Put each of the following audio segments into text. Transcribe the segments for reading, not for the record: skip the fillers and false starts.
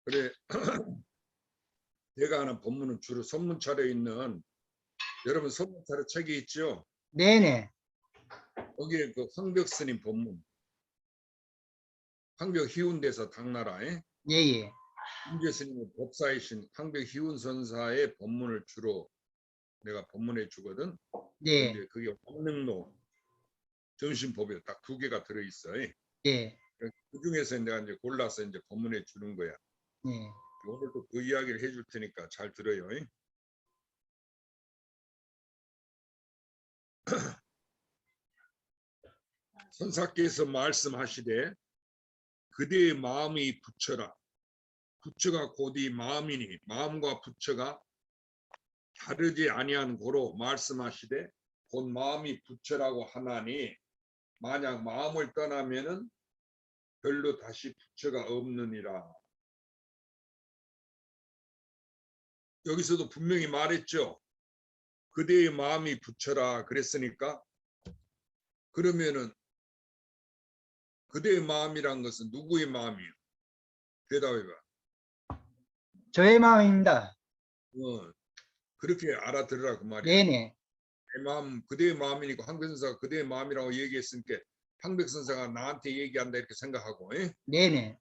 그래 내가 하는 법문은 주로 선문차례에 있는 여러분 선문차례 책이 있죠. 네네. 거기에 그 황벽 스님 법문, 황벽 희운대사 당나라에 예예. 윤재 스님의 법사이신 황벽 희운 선사의 법문을 주로 내가 법문해 주거든. 네. 근데 그게 왕릉로 정신법에 딱 2개가 들어 있어요. 예. 그 중에서 내가 이제 골라서 이제 법문해 주는 거야. 예. 오늘도 그 이야기를 해줄 테니까 잘 들어요. 선사께서 말씀하시되 그대의 마음이 부처라. 부처가 곧이 마음이니 마음과 부처가 다르지 아니한 고로 말씀하시되 곧 마음이 부처라고 하나니 만약 마음을 떠나면은 별로 다시 부처가 없느니라. 여기서도 분명히 말했죠. 그대의 마음이 부처라 그랬으니까 그러면은 그대의 마음이란 것은 누구의 마음이에요? 대답해봐. 저의 마음입니다. 그렇게 알아들으라 그 말이야. 네네. 내 마음, 그대의 마음이니까 황백선사가 그대의 마음이라고 얘기했으니까 황백선사가 나한테 얘기한다 이렇게 생각하고 네네.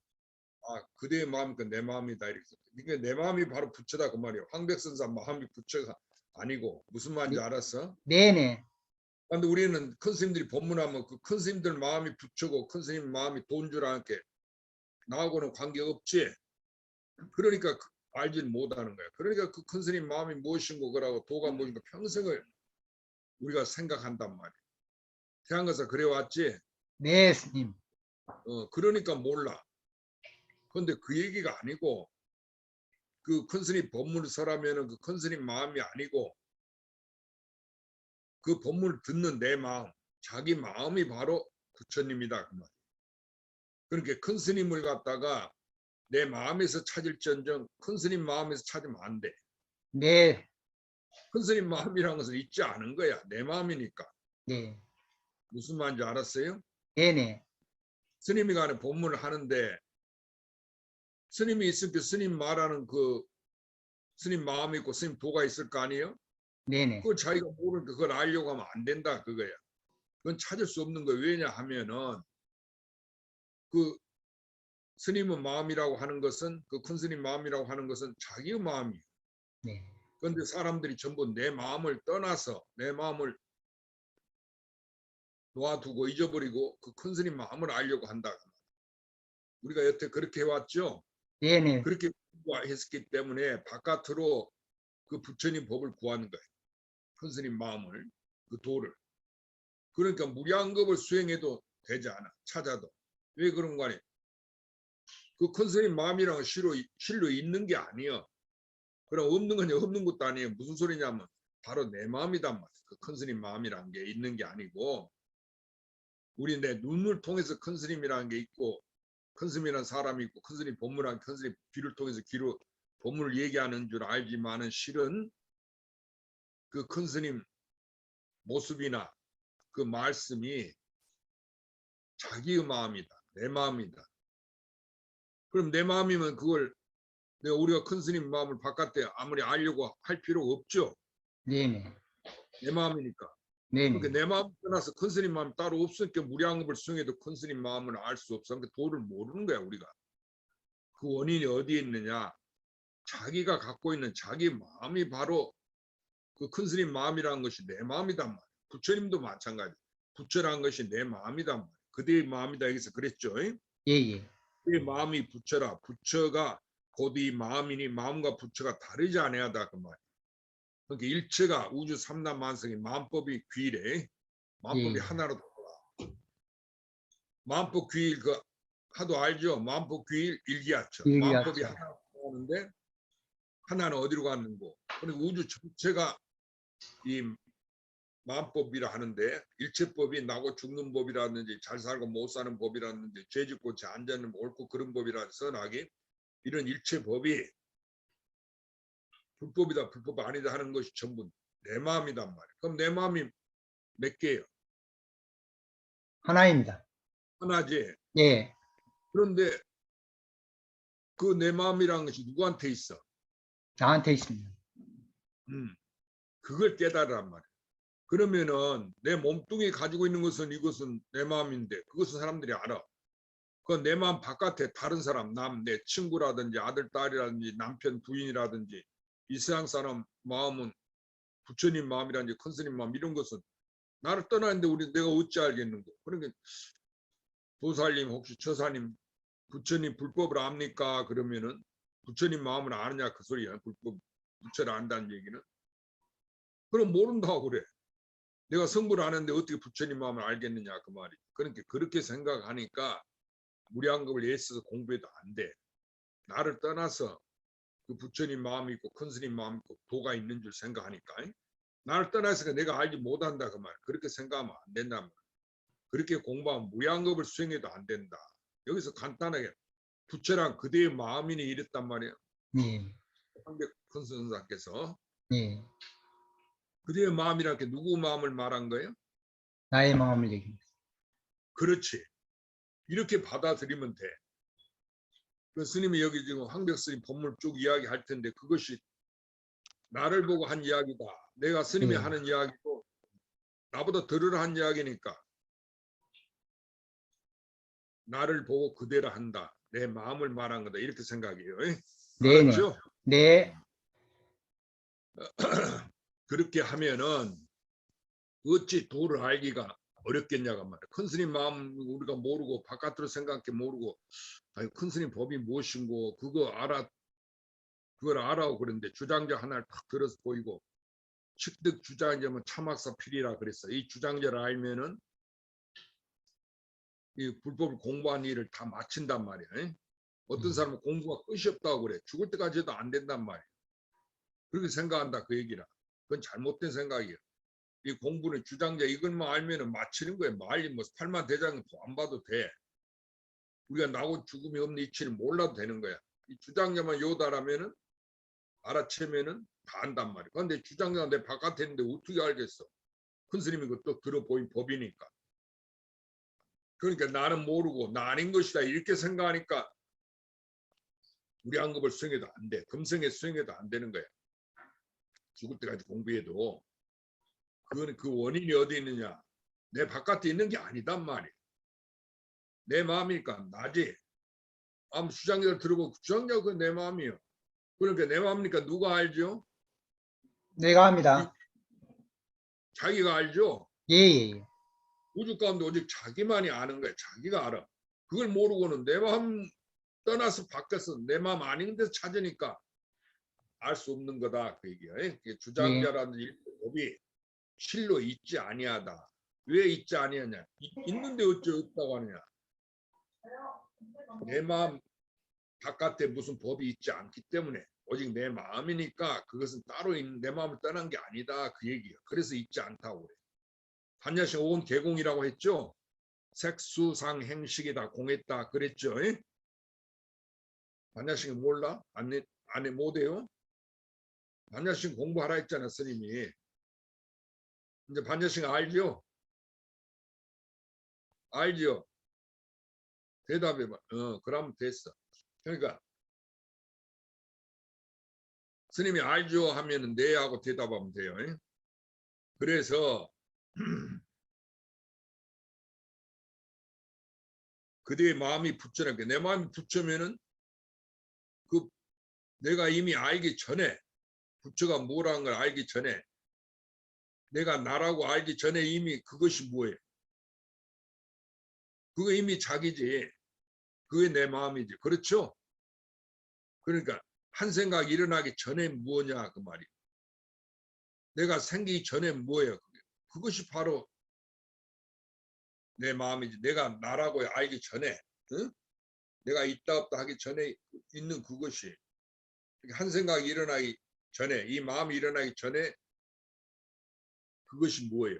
그대의 마음이니까 내 마음이다 이렇게. 그러니까 내 마음이 바로 부처다 그 말이야. 황백선사 마음이 부처가 아니고 무슨 말인지 알았어? 네네. 근데 우리는 큰 스님들이 법문하면 그 큰 스님들 마음이 부처고 큰 스님 마음이 돈 줄 아는 게 나하고는 관계없지. 그러니까 알지는 못하는 거야. 그러니까 그 큰 스님 마음이 무엇인 거라고 도가 무엇인가 평생을 우리가 생각한단 말이야. 태양가서 그래왔지. 네, 스님. 그러니까 몰라. 그런데 그 얘기가 아니고 그 큰 스님 법문을 설하면은 그 큰 스님 마음이 아니고 그 법문을 듣는 내 마음, 자기 마음이 바로 부처님이다 그 말. 그러니까 큰 스님을 갖다가 내 마음에서 찾을지언정 큰 스님 마음에서 찾으면 안 돼. 네. 큰 스님 마음이라는 것은 있지 않은 거야. 내 마음이니까. 네. 무슨 말인지 알았어요? 네네. 스님이 간에 법문을 하는데 스님이 있으니까 스님 말하는 그 스님 마음이 있고 스님 도가 있을 거 아니에요? 네네. 그걸 자기가 모르니까 그걸 알려고 하면 안 된다 그거야. 그건 찾을 수 없는 거예요. 왜냐하면은 그 스님의 마음이라고 하는 것은 그 큰 스님 마음이라고 하는 것은 자기의 마음이에요. 네. 그런데 사람들이 전부 내 마음을 떠나서 내 마음을 놓아두고 잊어버리고 그 큰 스님 마음을 알려고 한다. 우리가 여태 그렇게 해왔죠. 네네. 그렇게 했기 때문에 바깥으로 그 부처님 법을 구하는 거예요. 큰 스님 마음을, 그 도를. 그러니까 무량겁을 수행해도 되지 않아. 찾아도. 왜 그런 거 아니에요? 그 큰 스님 마음이랑 실로 있는 게 아니에요. 그럼 없는 건 없는 것도 아니에요. 무슨 소리냐면 바로 내 마음이단 말이에요. 그 큰 스님 마음이라는 게 있는 게 아니고 우리 내 눈을 통해서 큰 스님이라는 게 있고 큰 스님이라는 사람이 있고 큰 스님 법문한 큰 스님 귀를 통해서 귀로 법문을 얘기하는 줄 알지만은 실은 그 큰 스님 모습이나 그 말씀이 자기의 마음이다. 내 마음이다. 그럼 내 마음이면 그걸 내가 우리가 큰 스님 마음을 바깥에 아무리 알려고 할 필요가 없죠. 네네. 내 마음이니까. 네네. 그러니까 내 마음 떠나서 큰 스님 마음 따로 없으니까 무량업을 수행해도 큰 스님 마음을 알 수 없어. 그러니까 도를 모르는 거야 우리가. 그 원인이 어디에 있느냐. 자기가 갖고 있는 자기 마음이 바로 그 큰 스님 마음이라는 것이 내 마음이단 말이야. 부처님도 마찬가지. 부처라는 것이 내 마음이단 말이야. 그대의 마음이다 여기서 그랬죠. 예예. 그의 마음이 부처라. 부처가 곧 이 마음이니 마음과 부처가 다르지 아니하다 그 말이야. 그러니까 일체가 우주 삼단만성이 마음법이 귀일에 마음법이 예. 하나로 돌아. 마음법 귀일 그 하도 알죠. 마음법 귀일 일기하죠. 마음법이 일기하죠. 하나로 돌아오는데 하나는 어디로 갔는고. 그러니까 우주 전체가 이 마음법이라 하는데 일체법이 나고 죽는 법이라든지 잘 살고 못 사는 법이라든지 죄 짓고 죄 안 짓는 옳고 그런 법이라 선하게 이런 일체법이 불법이다 불법 아니다 하는 것이 전부 내 마음이단 말이야. 그럼 내 마음이 몇 개예요? 하나입니다. 하나지. 예. 그런데 그 내 마음이라는 것이 누구한테 있어? 나한테 있습니다. 그걸 깨달으란 말이야. 그러면은 내 몸뚱이 가지고 있는 것은 이것은 내 마음인데 그것은 사람들이 알아. 그 내 마음 바깥에 다른 사람, 내 친구라든지 아들, 딸이라든지 남편, 부인이라든지 이 세상 사람 마음은 부처님 마음이라든지 큰 스님 마음 이런 것은 나를 떠나는데 내가 어찌 알겠는고. 그러니까 보살님 혹시 처사님 부처님 불법을 압니까? 그러면은 부처님 마음을 아느냐 그 소리야. 불법 부처를 안다는 얘기는. 그럼 모른다고 그래. 내가 성불을 아는데 어떻게 부처님 마음을 알겠느냐 그 말이. 그러니까 그렇게 생각하니까 무량겁을 애써서 공부해도 안 돼. 나를 떠나서 그 부처님 마음이 있고 큰 스님 마음이 있고 도가 있는 줄 생각하니까 나를 떠나서 내가 알지 못한다 그 말. 그렇게 생각하면 안 된단 말이야. 그렇게 공부하면 무량겁을 수행해도 안 된다. 여기서 간단하게 부처랑 그대의 마음이니 이랬단 말이야. 예. 황백 큰 선사께서 예. 그대의 마음이라는 게 누구 마음을 말한 거예요? 나의 마음을 얘기합니다. 그렇지. 이렇게 받아들이면 돼. 그 스님이 여기 지금 황백 스님 법문 쭉 이야기할 텐데 그것이 나를 보고 한 이야기다. 내가 스님이 예. 하는 이야기고 나보다 들으라 한 이야기니까 나를 보고 그대로 한다. 내 마음을 말한 거다. 이렇게 생각해요. 네네. 알았죠? 네. 그렇게 하면은 어찌 도를 알기가 어렵겠냐고 말이야. 큰 스님 마음 우리가 모르고 바깥으로 생각해 모르고 아니, 큰 스님 법이 무엇인고 그걸 알아고 그랬는데 주장자 하나를 탁 들어서 보이고 칙득 주장자면 참학사 필이라 그랬어. 이 주장자를 알면은 이 불법을 공부한 일을 다 마친단 말이야. 어떤 사람은 공부가 끝이 없다고 그래. 죽을 때까지 해도 안 된단 말이야. 그렇게 생각한다 그 얘기라. 그건 잘못된 생각이야. 이 공부는 주장자 이것만 알면은 마치는 거야. 말리 뭐 팔만 대장은 안 봐도 돼. 우리가 나고 죽음이 없는 이치를 몰라도 되는 거야. 이 주장자만 요다라면은 알아채면은 다 안단 말이야. 그런데 주장자가 내 바깥에 있는데 어떻게 알겠어? 큰 스님이 그것도 들어보인 법이니까. 그러니까 나는 모르고 나 아닌 것이다 이렇게 생각하니까 우리 안급을 수행해도 안 돼. 금생에 수행해도 안 되는 거야. 죽을 때까지 공부해도 그거는 그 원인이 어디 있느냐? 내 바깥에 있는 게 아니단 말이야. 내 마음이니까 나지. 아무 주장자를 들어보고 주장자가 그 내 마음이요. 그러니까 내 마음이니까 누가 알죠? 내가 합니다. 자기가 알죠? 예예예. 우주 가운데 오직 자기만이 아는 거야. 자기가 알아. 그걸 모르고는 내 마음 떠나서 바뀌어서 내 마음 아닌 데서 찾으니까 알 수 없는 거다. 그 얘기야. 예. 주장자라는 법이 실로 있지 아니하다. 왜 있지 아니하냐? 있는데 어째 없다고 하느냐? 내 마음 바깥에 무슨 법이 있지 않기 때문에 오직 내 마음이니까 그것은 따로 있는 내 마음을 떠난 게 아니다. 그 얘기야. 그래서 있지 않다고 그래. 반야식 오은 개공이라고 했죠. 색수상 행식이다 공했다 그랬죠. 반야식이 몰라? 안에 못해요? 반야식 공부하라 했잖아 스님이. 이제 반야식 알죠? 알죠? 대답해봐. 그러면 됐어. 그러니까 스님이 알죠 하면은 네 하고 대답하면 돼요. 그래서 그대의 마음이 부처라는 게 내 마음이 부처면은 그 내가 이미 알기 전에 부처가 뭐라는 걸 알기 전에 내가 나라고 알기 전에 이미 그것이 뭐예요? 그거 이미 자기지. 그게 내 마음이지. 그렇죠? 그러니까 한 생각 일어나기 전에 뭐냐 그 말이. 내가 생기기 전에 뭐예요? 그것이 바로 내 마음이지. 내가 나라고 알기 전에 응? 내가 있다 없다 하기 전에 있는 그것이 한 생각이 일어나기 전에 이 마음이 일어나기 전에 그것이 뭐예요?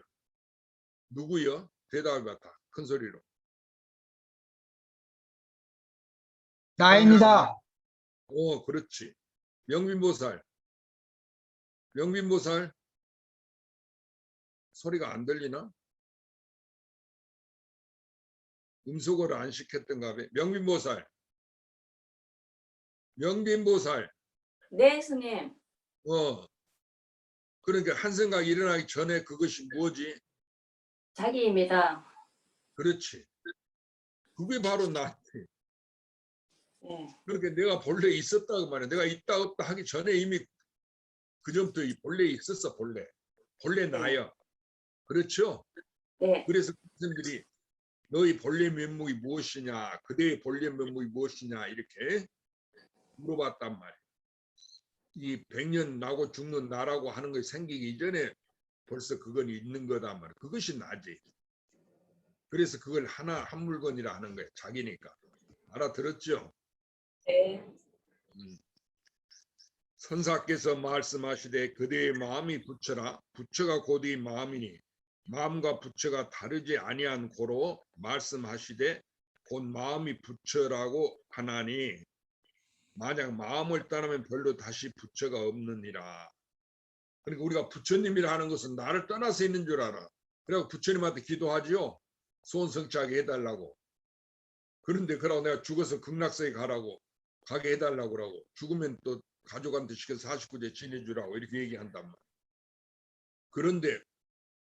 누구요? 대답해봐. 큰 소리로. 나입니다. 그렇지. 명빈보살. 명빈보살 소리가 안 들리나? 음소거를 안 시켰던가 봐. 명빈보살. 명빈보살. 네, 스님. 그러니까 한 생각 일어나기 전에 그것이 뭐지? 자기입니다. 그렇지. 그게 바로 나지. 네. 그러니까 내가 본래 있었다고 말이야. 내가 있다 없다 하기 전에 이미 그 전부터 본래 있었어. 본래 나야. 그렇죠? 네. 그래서 선생님들이 너희 본래 면목이 무엇이냐, 그대의 본래 면목이 무엇이냐 이렇게 물어봤단 말이야. 이 100년 나고 죽는 나라고 하는 것이 생기기 이전에 벌써 그건 있는 거단 말이야. 그것이 나지. 그래서 그걸 하나 한 물건이라 하는 거야. 자기니까. 알아들었죠? 네. 선사께서 말씀하시되 그대의 마음이 부처라. 부처가 곧이 마음이니 마음과 부처가 다르지 아니한 고로 말씀하시되 곧 마음이 부처라고 하나니 만약 마음을 떠나면 별로 다시 부처가 없느니라. 그러니까 우리가 부처님이라 하는 것은 나를 떠나서 있는 줄 알아. 그래서 부처님한테 기도하지요. 소원성취하게 해달라고. 그런데 그러고 내가 죽어서 극락세에 가게 해달라고 그러고 죽으면 또 가족한테 시켜서 49제 지내주라고 이렇게 얘기한단 말이야. 그런데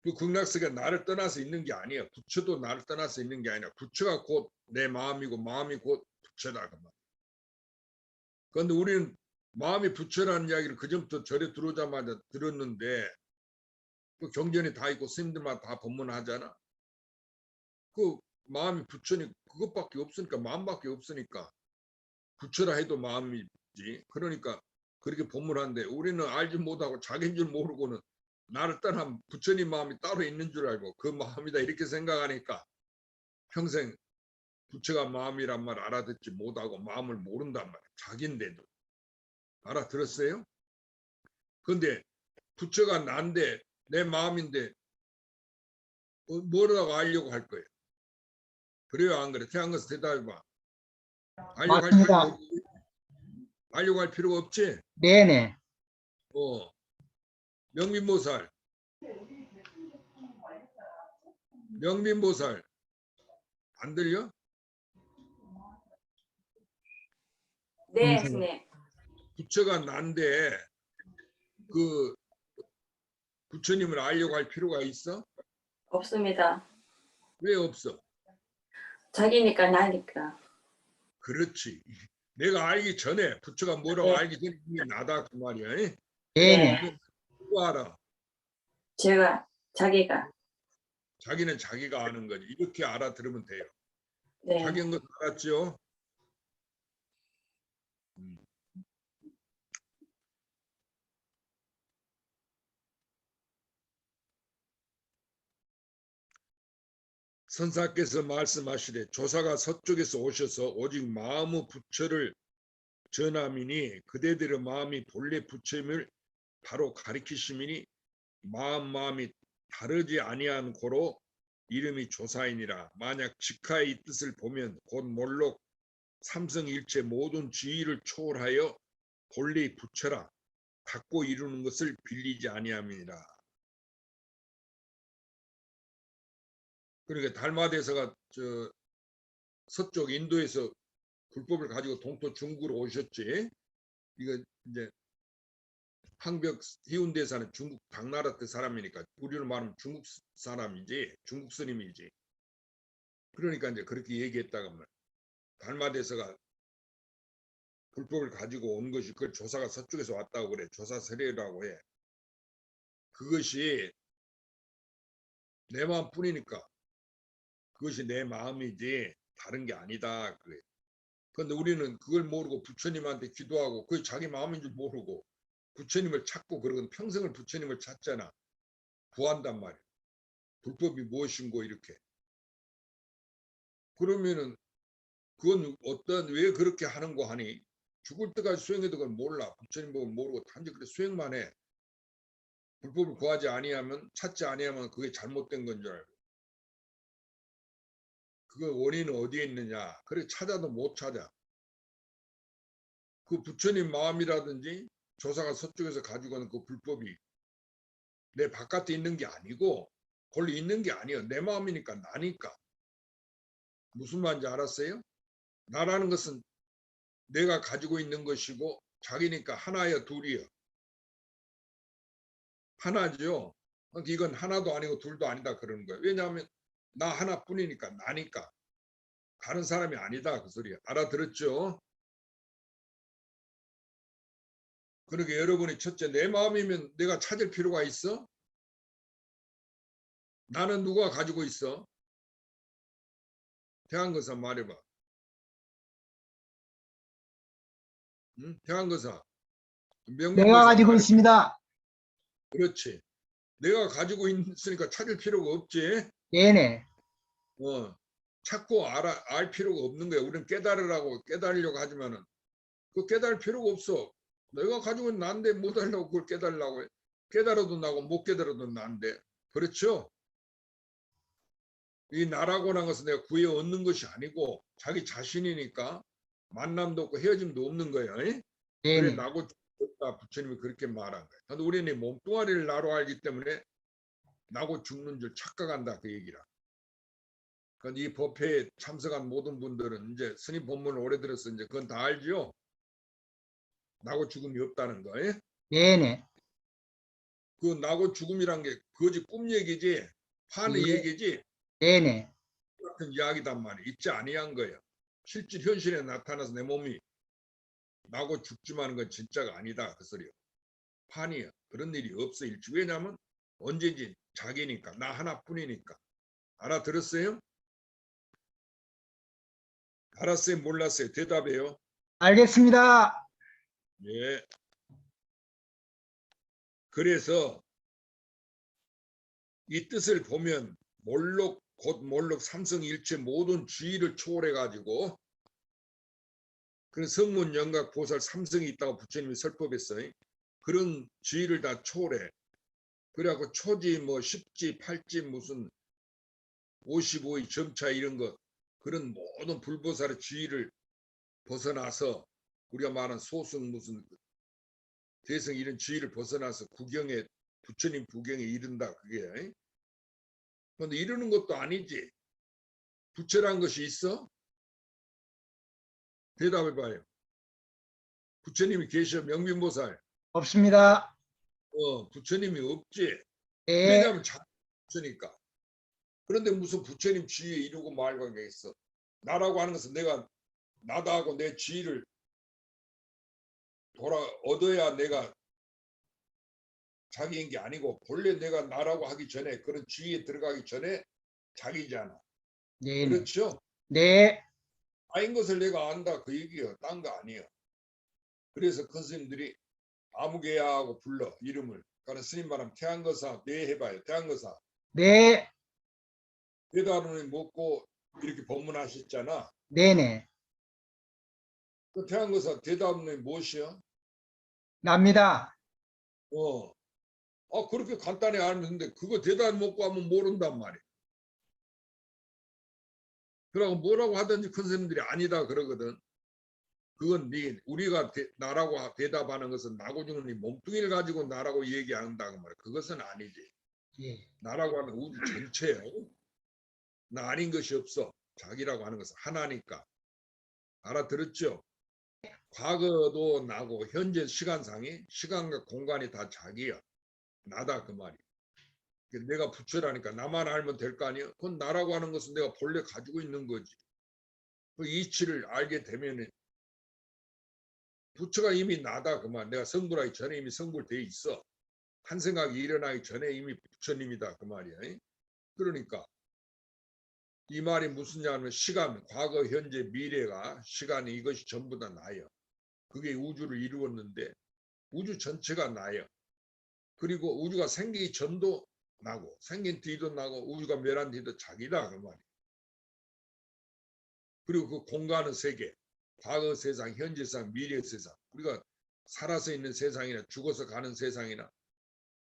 그 극락세가 나를 떠나서 있는 게 아니야. 부처도 나를 떠나서 있는 게 아니라 부처가 곧 내 마음이고 마음이 곧 부처다. 그런데 우리는 마음이 부처라는 이야기를 그전부터 절에 들어오자마자 들었는데 그 경전에 다 있고 스님들만 다 법문하잖아. 그 마음이 부처니 그것밖에 없으니까 마음밖에 없으니까 부처라 해도 마음이지. 그러니까 그렇게 법문하는데 우리는 알지 못하고 자기인 줄 모르고는 나를 떠난 부처님 마음이 따로 있는 줄 알고 그 마음이다 이렇게 생각하니까 평생 부처가 마음이란 말 알아듣지 못하고 마음을 모른단 말이야. 자기인데도. 알아들었어요? 근데 부처가 난데 내 마음인데 뭐라고 알려고 할 거예요? 그래요 안 그래? 태양에서 대답해봐. 맞습니다. 알려고 할 필요가 없지? 네네. 명빈보살. 명빈보살. 안 들려? 네, 음성. 스님. 부처가 난데 그 부처님을 알려고 할 필요가 있어? 없습니다. 왜 없어? 자기니까 나니까. 그렇지. 내가 알기 전에 부처가 뭐라고 네. 알기 전에 이게 나다 그 말이야. 네네. 네. 누가 알아? 제가, 자기가. 자기는 자기가 아는 거지. 이렇게 알아들으면 돼요. 네. 자기인 것 알았죠? 선사께서 말씀하시되 조사가 서쪽에서 오셔서 오직 마음의 부처를 전함이니 그대들의 마음이 본래 부처임을 바로 가리키심이니 마음이 다르지 아니한 고로 이름이 조사이니라. 만약 직하의 이 뜻을 보면 곧 몰록 삼성일체 모든 지위를 초월하여 본래 부처라 갖고 이루는 것을 빌리지 아니함이니라. 그러니까 달마대사가 서쪽 인도에서 불법을 가지고 동토 중국으로 오셨지. 이거 이제 황벽 희운대사는 중국 당나라 때 사람이니까 우리로 말하면 중국 사람이지, 중국 스님이지. 그러니까 이제 그렇게 얘기했다가 말. 달마대사가 불법을 가지고 온 것이 그걸 조사가 서쪽에서 왔다고 그래. 조사 세례라고 해. 그것이 내 마음뿐이니까 그것이 내 마음이지 다른 게 아니다 그래. 그런데 우리는 그걸 모르고 부처님한테 기도하고 그게 자기 마음인 줄 모르고 부처님을 찾고 그러건 평생을 부처님을 찾잖아. 구한단 말이야. 불법이 무엇인고 이렇게. 그러면은 그건 왜 그렇게 하는고 하니 죽을 때까지 수행해도 그걸 몰라. 부처님 보고 모르고 단지 그래 수행만 해. 불법을 구하지 아니하면 찾지 아니하면 그게 잘못된 건 줄 알고. 그 원인은 어디에 있느냐. 그래 찾아도 못 찾아. 그 부처님 마음이라든지 조사가 서쪽에서 가지고 오는 그 불법이 내 바깥에 있는 게 아니고 본래 있는 게 아니야. 내 마음이니까 나니까. 무슨 말인지 알았어요? 나라는 것은 내가 가지고 있는 것이고 자기니까 하나여 둘이여. 하나죠. 이건 하나도 아니고 둘도 아니다 그러는 거예요. 왜냐하면 나 하나뿐이니까 나니까 다른 사람이 아니다 그 소리야. 알아들었죠? 그러게 여러분이 첫째 내 마음이면 내가 찾을 필요가 있어? 나는 누가 가지고 있어? 대한거사 말해봐. 응? 대한거사 내가 명빈거사 가지고 말해봐. 있습니다. 그렇지. 내가 가지고 있으니까 찾을 필요가 없지. 네네. 찾고 알 필요가 없는 거야. 우리는 깨달으려고 하지만은 그 깨달을 필요가 없어. 내가 가지고 있는 난데 못 하려고 그걸 깨달으려고 해. 깨달아도 나고 못 깨달아도 난데. 그렇죠? 이 나라고 하는 것은 내가 구해 얻는 것이 아니고 자기 자신이니까 만남도 없고 헤어짐도 없는 거예요. 그래 네네. 나고 죽었다 부처님이 그렇게 말한 거예요. 근데 우리는 몸뚱아리를 나로 알기 때문에 나고 죽는 줄 착각한다 그 얘기라. 그러니까 이 법회에 참석한 모든 분들은 이제 스님 법문을 오래 들어서 이제 그건 다 알죠. 나고 죽음이 없다는 거. 네네. 그 나고 죽음이란 게 거지 꿈 얘기지 환의 예. 얘기지 네네. 같은 이야기단 말이야. 있지 아니한 거야. 실질 현실에 나타나서 내 몸이 나고 죽지만 건 진짜가 아니다 그 소리야. 판이야. 그런 일이 없어 일지. 왜냐하면 언제지 자기니까 나 하나뿐이니까. 알아들었어요? 알았어요? 몰랐어요? 대답해요. 알겠습니다. 예. 그래서 이 뜻을 보면 몰록 곧 몰록 삼성일체 모든 주의를 초월해 가지고 그 성문 영각 보살 삼성이 있다고 부처님이 설법했어요. 그런 주의를 다 초월해. 그래갖고 초지 뭐 10지 8지 무슨 55의 점차 이런 것 그런 모든 불보살의 주의를 벗어나서 우리가 말하는 소승 무슨 대성 이런 주의를 벗어나서 구경에 부처님 구경에 이른다 그게. 그런데 이러는 것도 아니지. 부처란 것이 있어? 대답해봐요. 부처님이 계셔 명빈보살. 없습니다. 부처님이 없지. 네. 왜냐하면 자 부처니까. 그런데 무슨 부처님 지위에 이루고 말고 있어. 나라고 하는 것은 내가 나다 하고 내 지위를 얻어야 내가 자기인 게 아니고 본래 내가 나라고 하기 전에 그런 지위에 들어가기 전에 자기잖아. 네네. 그렇죠? 네. 아인 것을 내가 안다 그 얘기요. 딴 거 아니에요. 그래서 큰 스님들이 아무개야 하고 불러 이름을. 그러니까 스님 말하면 태양거사 네 해봐요. 태양거사. 네. 대다루는 먹고 이렇게 법문하셨잖아. 네네. 그 태양거사 대다루는 무엇이요? 납니다. 그렇게 간단히 알면 되는데 그거 대답 먹고 하면 모른단 말이야. 그러고 뭐라고 하든지 큰 스님들이 아니다 그러거든. 그건 우리가 나라고 대답하는 것은 나고 죽는 이 몸뚱이를 가지고 나라고 얘기한다고 말이야. 그것은 아니지. 예. 나라고 하는 우주 전체야. 나 아닌 것이 없어. 자기라고 하는 것은 하나니까. 알아들었죠? 과거도 나고 현재 시간상이 시간과 공간이 다 자기야. 나다 그 말이야. 내가 부처라니까 나만 알면 될 거 아니야? 그건 나라고 하는 것은 내가 본래 가지고 있는 거지. 그 이치를 알게 되면 부처가 이미 나다 그 말. 내가 성불하기 전에 이미 성불돼 있어. 한 생각이 일어나기 전에 이미 부처님이다 그 말이야. 그러니까 이 말이 무슨 냐면 시간, 과거, 현재, 미래가 시간이 이것이 전부 다 나요. 그게 우주를 이루었는데 우주 전체가 나요. 그리고 우주가 생기기 전도 나고 생긴 뒤도 나고 우주가 멸한 뒤도 자기다 그 말이야. 그리고 그 공간은 세계, 과거 세상, 현재 세상, 미래 세상, 우리가 살아서 있는 세상이나 죽어서 가는 세상이나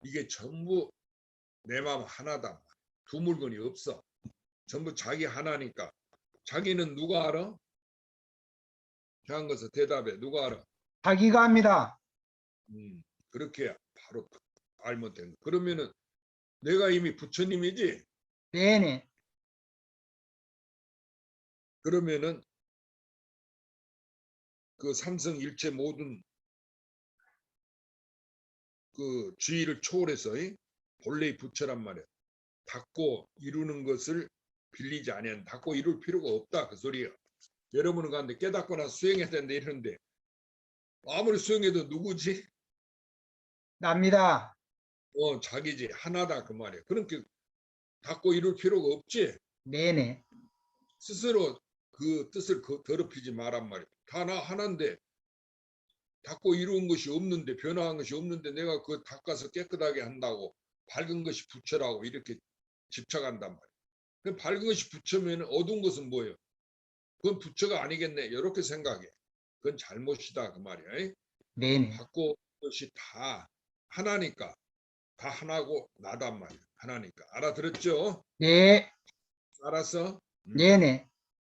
이게 전부 내 마음 하나다. 두 물건이 없어. 전부 자기 하나니까. 자기는 누가 알아? 한 것을 대답해. 누가 알아? 자기가 합니다. 그렇게 바로 알면 되는. 그러면은 내가 이미 부처님이지. 네네. 그러면은 그 삼성일체 모든 그 주의를 초월해서 본래의 부처란 말이야. 닫고 이루는 것을 빌리지 아니한 닫고 이룰 필요가 없다 그 소리야. 여러분은 가는데 깨닫거나 수행해야 된다 이러는데 아무리 수행해도 누구지? 납니다. 자기지 하나다 그 말이야. 그러니까 닫고 이룰 필요가 없지. 네네. 스스로 그 뜻을 더럽히지 말란 말이야. 다 나 하나인데 닦고 이루은 것이 없는데 변화한 것이 없는데 내가 그 닦아서 깨끗하게 한다고 밝은 것이 부처라고 이렇게 집착한단 말이야. 그럼 밝은 것이 부처면 어두운 것은 뭐예요? 그건 부처가 아니겠네. 이렇게 생각해. 그건 잘못이다 그 말이야. 네네. 닦고 것이 다 하나니까 다 하나고 나단 말이야. 하나니까. 알아들었죠? 네. 알았어? 네네.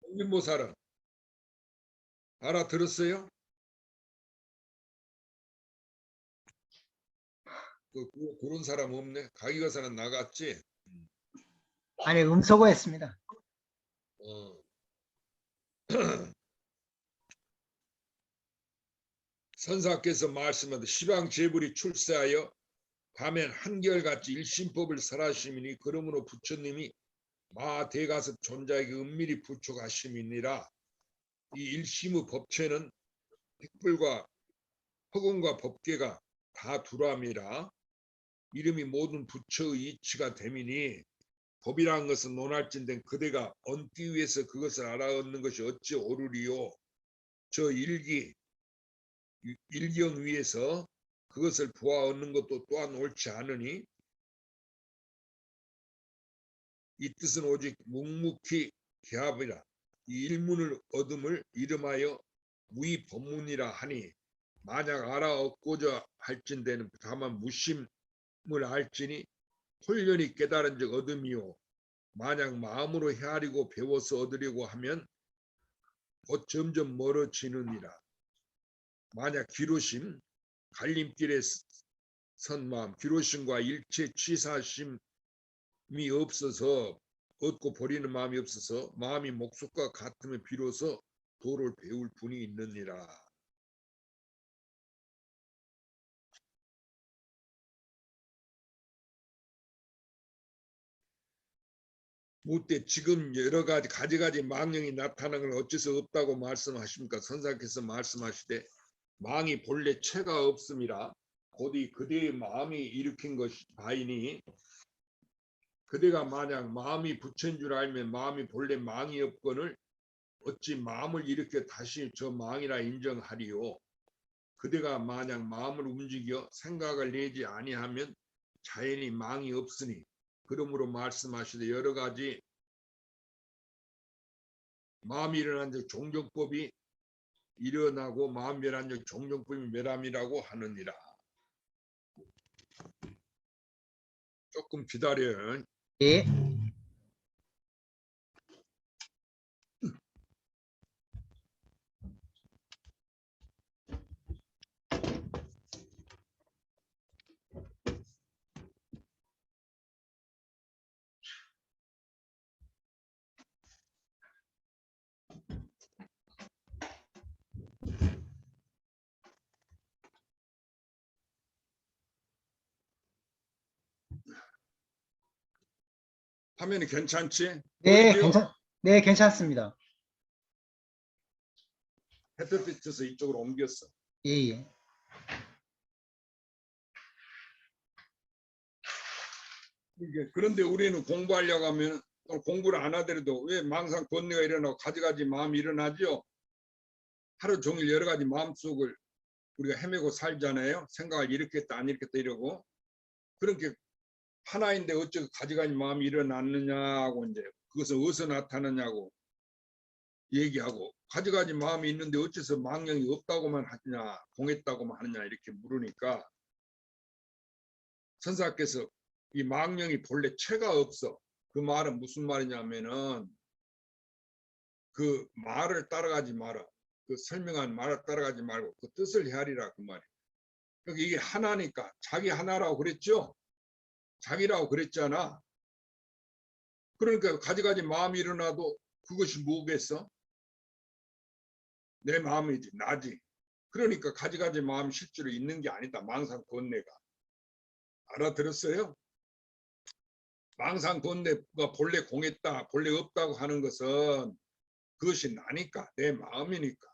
홍민보살은 알아들었어요? 그런 사람 없네. 가기가사는 나갔지. 아니, 음소거했습니다. 어. 선사께서 말씀하듯 시방제불이 출세하여 가면 한결같이 일심법을 설하심이니 그러므로 부처님이 마대가섭 존자에게 은밀히 부축하심이니라. 이 일심의 법체는 핵불과 허공과 법계가 다 두람이라 이름이 모든 부처의 이치가 됨이니 법이라는 것은 논할진된 그대가 얻기 위해서 그것을 알아듣는 것이 어찌 옳으리요. 저 일경 위에서 그것을 보아 얻는 것도 또한 옳지 않으니 이 뜻은 오직 묵묵히 개합이라. 이 일문을 얻음을 이름하여 무의법문이라 하니 만약 알아 얻고자 할진대는 다만 무심을 알지니 홀연히 깨달은 적 얻음이요 만약 마음으로 헤아리고 배워서 얻으려고 하면 곧 점점 멀어지느니라. 만약 기로심 갈림길에 선 마음 기로심과 일체 취사심이 없어서 얻고 버리는 마음이 없어서 마음이 목숨과 같으면 비로소 도를 배울 분이 있느니라. 무때 지금 여러 가지 망령이 나타나는 걸 어째서 없다고 말씀하십니까? 선사께서 말씀하시되 망이 본래 체가 없음이라 곧이 그대의 마음이 일으킨 것이 바이니 그대가 만약 마음이 부처인 줄 알면 마음이 본래 망이 없거늘 어찌 마음을 일으켜 다시 저 망이라 인정하리요. 그대가 만약 마음을 움직여 생각을 내지 아니하면 자연히 망이 없으니 그러므로 말씀하시되 여러 가지 마음이 일어난 적 종정법이 일어나고 마음 멸한 적 종정법이 멸함이라고 하느니라. 조금 기다려요. 네. 화면이 괜찮지? 네, 보이죠? 네, 괜찮습니다. 햇볕 비춰서 이쪽으로 옮겼어. 예, 예. 그런데 우리는 공부하려고 하면 공부를 안 하더라도 왜 망상 번뇌가 일어나고 가지가지 마음이 일어나죠? 하루 종일 여러 가지 마음속을 우리가 헤매고 살잖아요. 생각을 이렇게 했다 안 이렇게 했다 이러고 그렇게 하나인데 어쩌고 가지가지 마음이 일어났느냐고 이제 그것은 어디서 나타나냐고 얘기하고 가지가지 마음이 있는데 어째서 망령이 없다고만 하느냐 공했다고만 하느냐 이렇게 물으니까 선사께서 이 망령이 본래 체가 없어. 그 말은 무슨 말이냐면은 그 말을 따라가지 마라. 그 설명한 말을 따라가지 말고 그 뜻을 헤아리라 그 말이에요. 그러니까 이게 하나니까 자기 하나라고 그랬죠. 자기라고 그랬잖아. 그러니까 가지가지 마음이 일어나도 그것이 뭐겠어? 내 마음이지 나지. 그러니까 가지가지 마음 실제로 있는 게 아니다. 망상 번뇌가. 알아들었어요? 망상 번뇌가 본래 공했다, 본래 없다고 하는 것은 그것이 나니까, 내 마음이니까.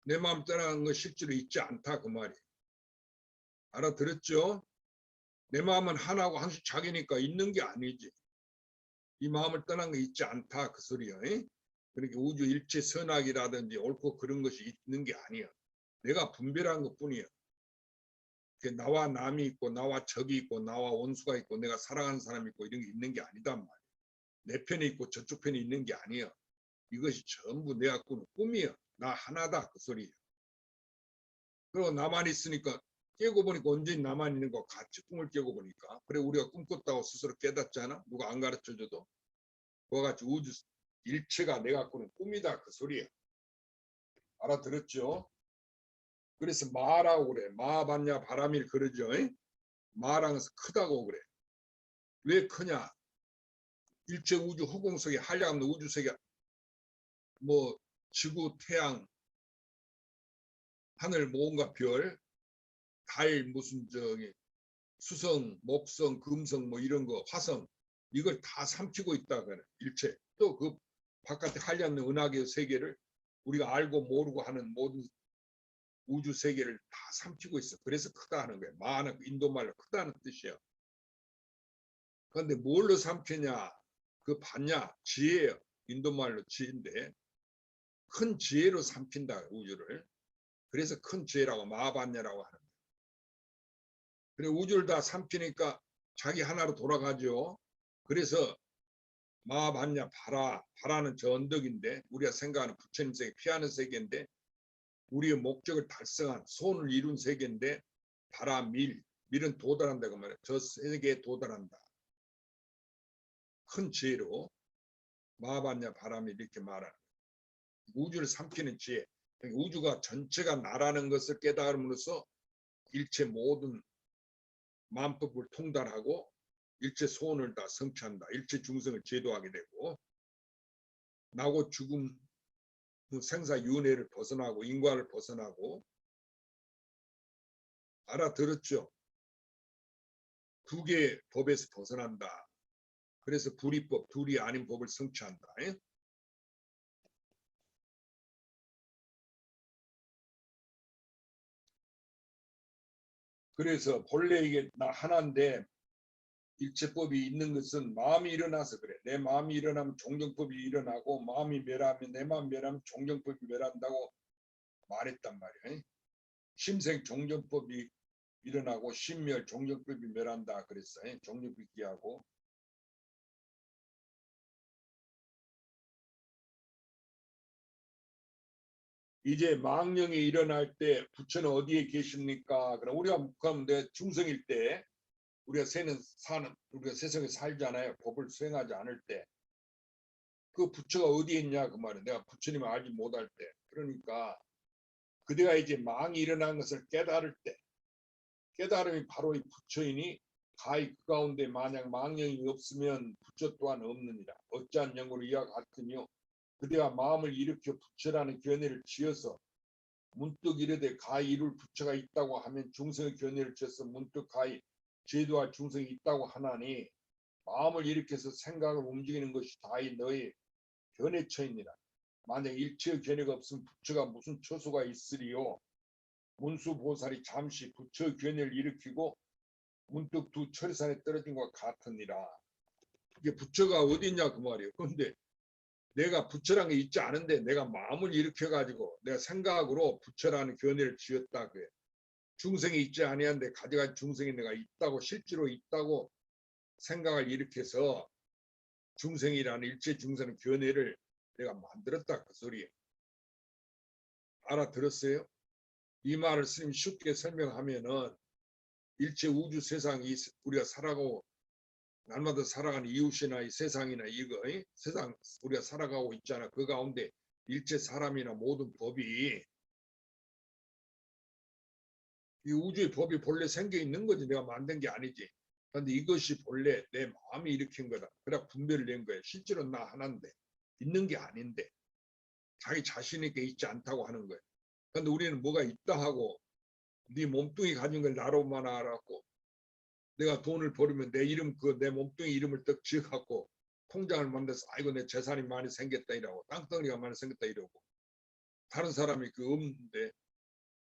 내 마음 떠나는 건 실제로 있지 않다 그 말이. 알아들었죠? 내 마음은 하나고 한씩 자기니까 있는 게 아니지. 이 마음을 떠난 게 있지 않다 그 소리야. 그러니까 우주 일체 선악이라든지 옳고 그런 것이 있는 게 아니야. 내가 분별한 것뿐이야. 나와 남이 있고 나와 적이 있고 나와 원수가 있고 내가 사랑하는 사람이 있고 이런 게 있는 게 아니단 말이야. 내 편에 있고 저쪽 편에 있는 게 아니야. 이것이 전부 내가 꾸는 꿈이야. 나 하나다 그 소리야. 그리고 나만 있으니까 깨고 보니까 언제나 나만 있는 거 같이 꿈을 깨고 보니까 그래 우리가 꿈 꿨다고 스스로 깨닫잖아. 누가 안 가르쳐줘도. 그와 같이 우주 일체가 내가 꾸는 꿈이다 그 소리야. 알아들었죠? 그래서 마라고 그래. 마 봤냐 바람일 그러죠. 마랑은 크다고 그래. 왜 크냐? 일체 우주 허공 속에 한량없는 우주 세계 뭐 지구, 태양, 하늘, 뭔가 별, 달 무슨 저기 수성, 목성, 금성 뭐 이런 거 화성 이걸 다 삼키고 있다 그래. 일체. 또 그 바깥에 한량없는 은하계 세계를 우리가 알고 모르고 하는 모든 우주 세계를 다 삼키고 있어. 그래서 크다 하는 거야. 마는 인도말로 크다는 뜻이야. 그런데 뭘로 삼키냐? 그 봤냐? 지혜예요. 인도말로 지혜인데 큰 지혜로 삼킨다 우주를. 그래서 큰 지혜라고 마반냐라고 하는 거예요. 그래 우주를 다 삼키니까 자기 하나로 돌아가죠. 그래서 마반냐 바라는 저 언덕인데 우리가 생각하는 부처님 세계 피하는 세계인데 우리의 목적을 달성한 소원을 이룬 세계인데 바라 밀은 도달한다고 말해요. 저 세계에 도달한다. 큰 지혜로 마반냐 바람이 이렇게 말하는 거예요. 우주를 삼키는 지혜. 우주가 전체가 나라는 것을 깨달음으로써 일체 모든 만법을 통달하고 일체 소원을 다 성취한다. 일체 중생을 제도하게 되고 나고 죽음 생사윤회를 벗어나고 인과를 벗어나고 알아들었죠? 두 개의 법에서 벗어난다. 그래서 불이법, 둘이 아닌 법을 성취한다. 그래서 본래 이게 나 하나인데 일체법이 있는 것은 마음이 일어나서 그래. 내 마음이 일어나면 종정법이 일어나고 마음이 멸하면 내 마음 멸하면 종정법이 멸한다고 말했단 말이야. 심생 종정법이 일어나고 심멸 종정법이 멸한다 그랬어. 종정법기하고 이제 망령이 일어날 때 부처는 어디에 계십니까? 그럼 우리가 그럼 내 중생일 때 우리가 우리가 세상에 살잖아요. 법을 수행하지 않을 때 그 부처가 어디에 있냐 그 말이야. 내가 부처님을 알지 못할 때. 그러니까 그대가 이제 망이 일어난 것을 깨달을 때 깨달음이 바로 이 부처이니 가히 그 가운데 만약 망령이 없으면 부처 또한 없느니라. 어찌한 영으로 이와 같으며 그대가 마음을 일으켜 부처라는 견해를 지어서 문득 이르되 가히 이룰 부처가 있다고 하면 중생의 견해를 지어서 문득 가히 제도할 중생이 있다고 하나니 마음을 일으켜서 생각을 움직이는 것이 다이 너의 견해처이니라. 만약 일체의 견해가 없으면 부처가 무슨 처소가 있으리요. 문수보살이 잠시 부처의 견해를 일으키고 문득 두 철산에 떨어진 것 같으니라. 이게 부처가 어디 있냐 그 말이에요. 그런데 내가 부처란 게 있지 않은데 내가 마음을 일으켜가지고 내가 생각으로 부처라는 견해를 지었다 그래. 중생이 있지 아니한데 가져간 중생이 내가 있다고 실제로 있다고 생각을 일으켜서 중생이라는 일체 중생의 견해를 내가 만들었다 그 소리예요. 알아들었어요? 이 말을 스님 쉽게 설명하면은 일체 우주 세상이 우리가 살아가고 날마다 살아가는 이웃이나 이 세상이나 이거 세상 우리가 살아가고 있잖아. 그 가운데 일체 사람이나 모든 법이 이 우주의 법이 본래 생겨 있는 거지. 내가 만든 게 아니지. 그런데 이것이 본래 내 마음이 일으킨 거다. 그래 분별을 낸 거야. 실제로 나 하나인데 있는 게 아닌데 자기 자신 있게 있지 않다고 하는 거예요. 근데 우리는 뭐가 있다 하고 네 몸뚱이 가진 걸 나로만 알았고 내가 돈을 벌으면 내 이름 내 몸뚱이 이름을 떡 지어갖고 통장을 만들어서 아이고 내 재산이 많이 생겼다 이러고 땅덩어리가 많이 생겼다 이러고 다른 사람이 없는데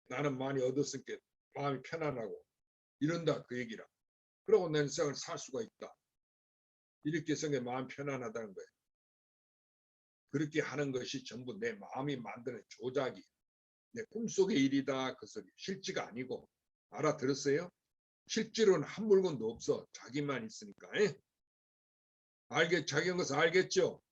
나는 많이 얻었으니까 마음이 편안하고 이런다 그 얘기라. 그러고 내 인생을 살 수가 있다. 이렇게 생겨 마음 편안하다는 거예요. 그렇게 하는 것이 전부 내 마음이 만드는 조작이 내 꿈속의 일이다 그 소리. 실지가 아니고 알아들었어요? 실제로는 한 물건도 없어. 자기만 있으니까. 자기 한 것을 알겠죠?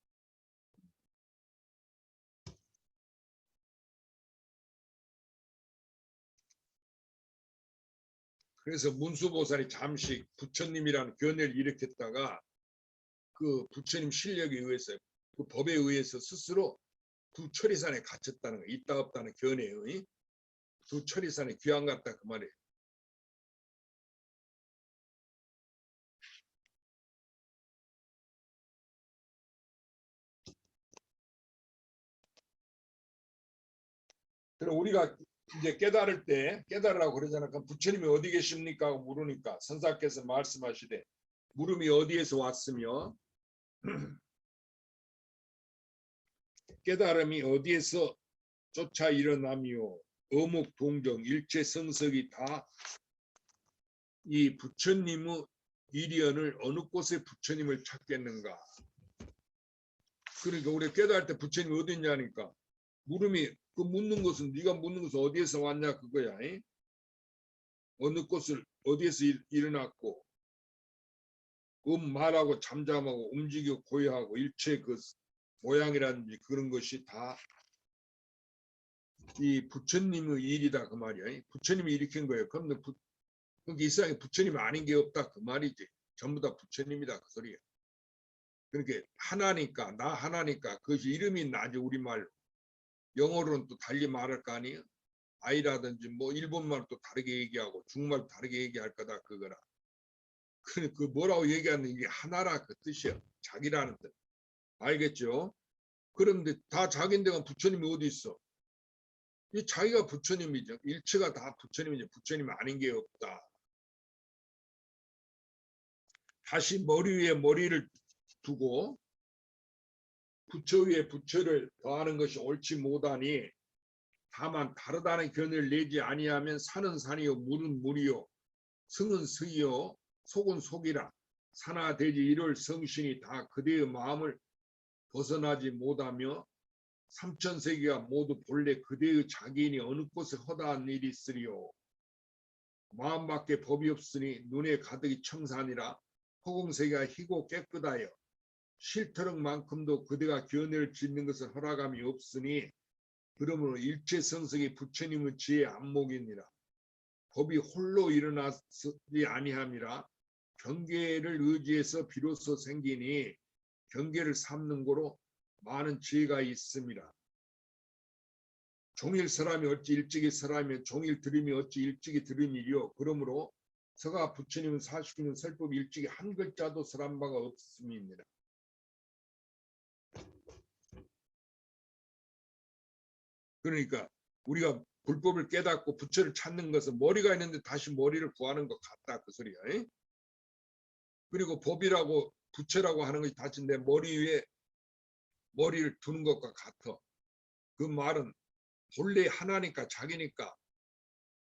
그래서 문수보살이 잠시 부처님이라는 견해를 일으켰다가 그 부처님 실력에 의해서 그 법에 의해서 스스로 두 철이산에 갇혔다는 거. 있다 없다는 견해의 두 철이산에 귀양 갔다 그 말이에요. 그럼 우리가 이제 깨달을 때 깨달으라고 그러잖아. 그럼 부처님이 어디 계십니까? 하고 물으니까 선사께서 말씀하시되 물음이 어디에서 왔으며 깨달음이 어디에서 쫓아 일어나며 어묵 동정 일체 성석이 다 이 부처님의 일연을 어느 곳에 부처님을 찾겠는가. 그러니까 우리 깨달을 때 부처님이 어디 있냐니까 물음이 그 묻는 것은 네가 묻는 것은 어디에서 왔냐 그거야. 어느 곳을 어디에서 일어났고 말하고 잠잠하고 움직이고 고요하고 일체 그 모양이라든지 그런 것이 다 이 부처님의 일이다 그 말이야. 부처님이 일으킨 거예요. 그런데 이 세상에 부처님 아닌 게 없다 그 말이지. 전부 다 부처님이다 그 소리야. 그러니까 하나니까 나 하나니까 그것이 이름이 나지 우리말로. 영어로는 또 달리 말할 거 아니에요. 아이라든지 뭐 일본말로 또 다르게 얘기하고 중국말로 다르게 얘기할 거다 그거라. 그 뭐라고 얘기하는 이게 하나라 그 뜻이야. 자기라는 뜻. 알겠죠? 그런데 다 자기인데가 부처님이 어디 있어? 이 자기가 부처님이죠. 일체가 다 부처님이죠. 부처님 아닌 게 없다. 다시 머리 위에 머리를 두고 부처 위에 부처를 더하는 것이 옳지 못하니 다만 다르다는 견해를 내지 아니하면 산은 산이요 물은 물이요 성은 성이요 속은 속이라 산하대지 이를 성신이 다 그대의 마음을 벗어나지 못하며 삼천세계가 모두 본래 그대의 자기인이 어느 곳에 허다한 일이 있으리요. 마음밖에 법이 없으니 눈에 가득히 청산이라 허공세계가 희고 깨끗하여 실터럭만큼도 그대가 견해를 짓는 것을 허락함이 없으니 그러므로 일체성석이 부처님의 지혜 안목이니라. 법이 홀로 일어나지 아니함이라 경계를 의지해서 비로소 생기니 경계를 삼는 고로 많은 지혜가 있습니다. 종일 사람이 어찌 일찍이 사람이며 종일 들음이 어찌 일찍이 들음이리요. 그러므로 서가 부처님은 49년 설법 일찍이 한 글자도 설한 바가 없습니다. 그러니까 우리가 불법을 깨닫고 부처를 찾는 것은 머리가 있는데 다시 머리를 구하는 것 같다 그 소리야. 그리고 법이라고 부처라고 하는 것이 다시 내 머리 위에 머리를 두는 것과 같아. 그 말은 본래 하나니까 자기니까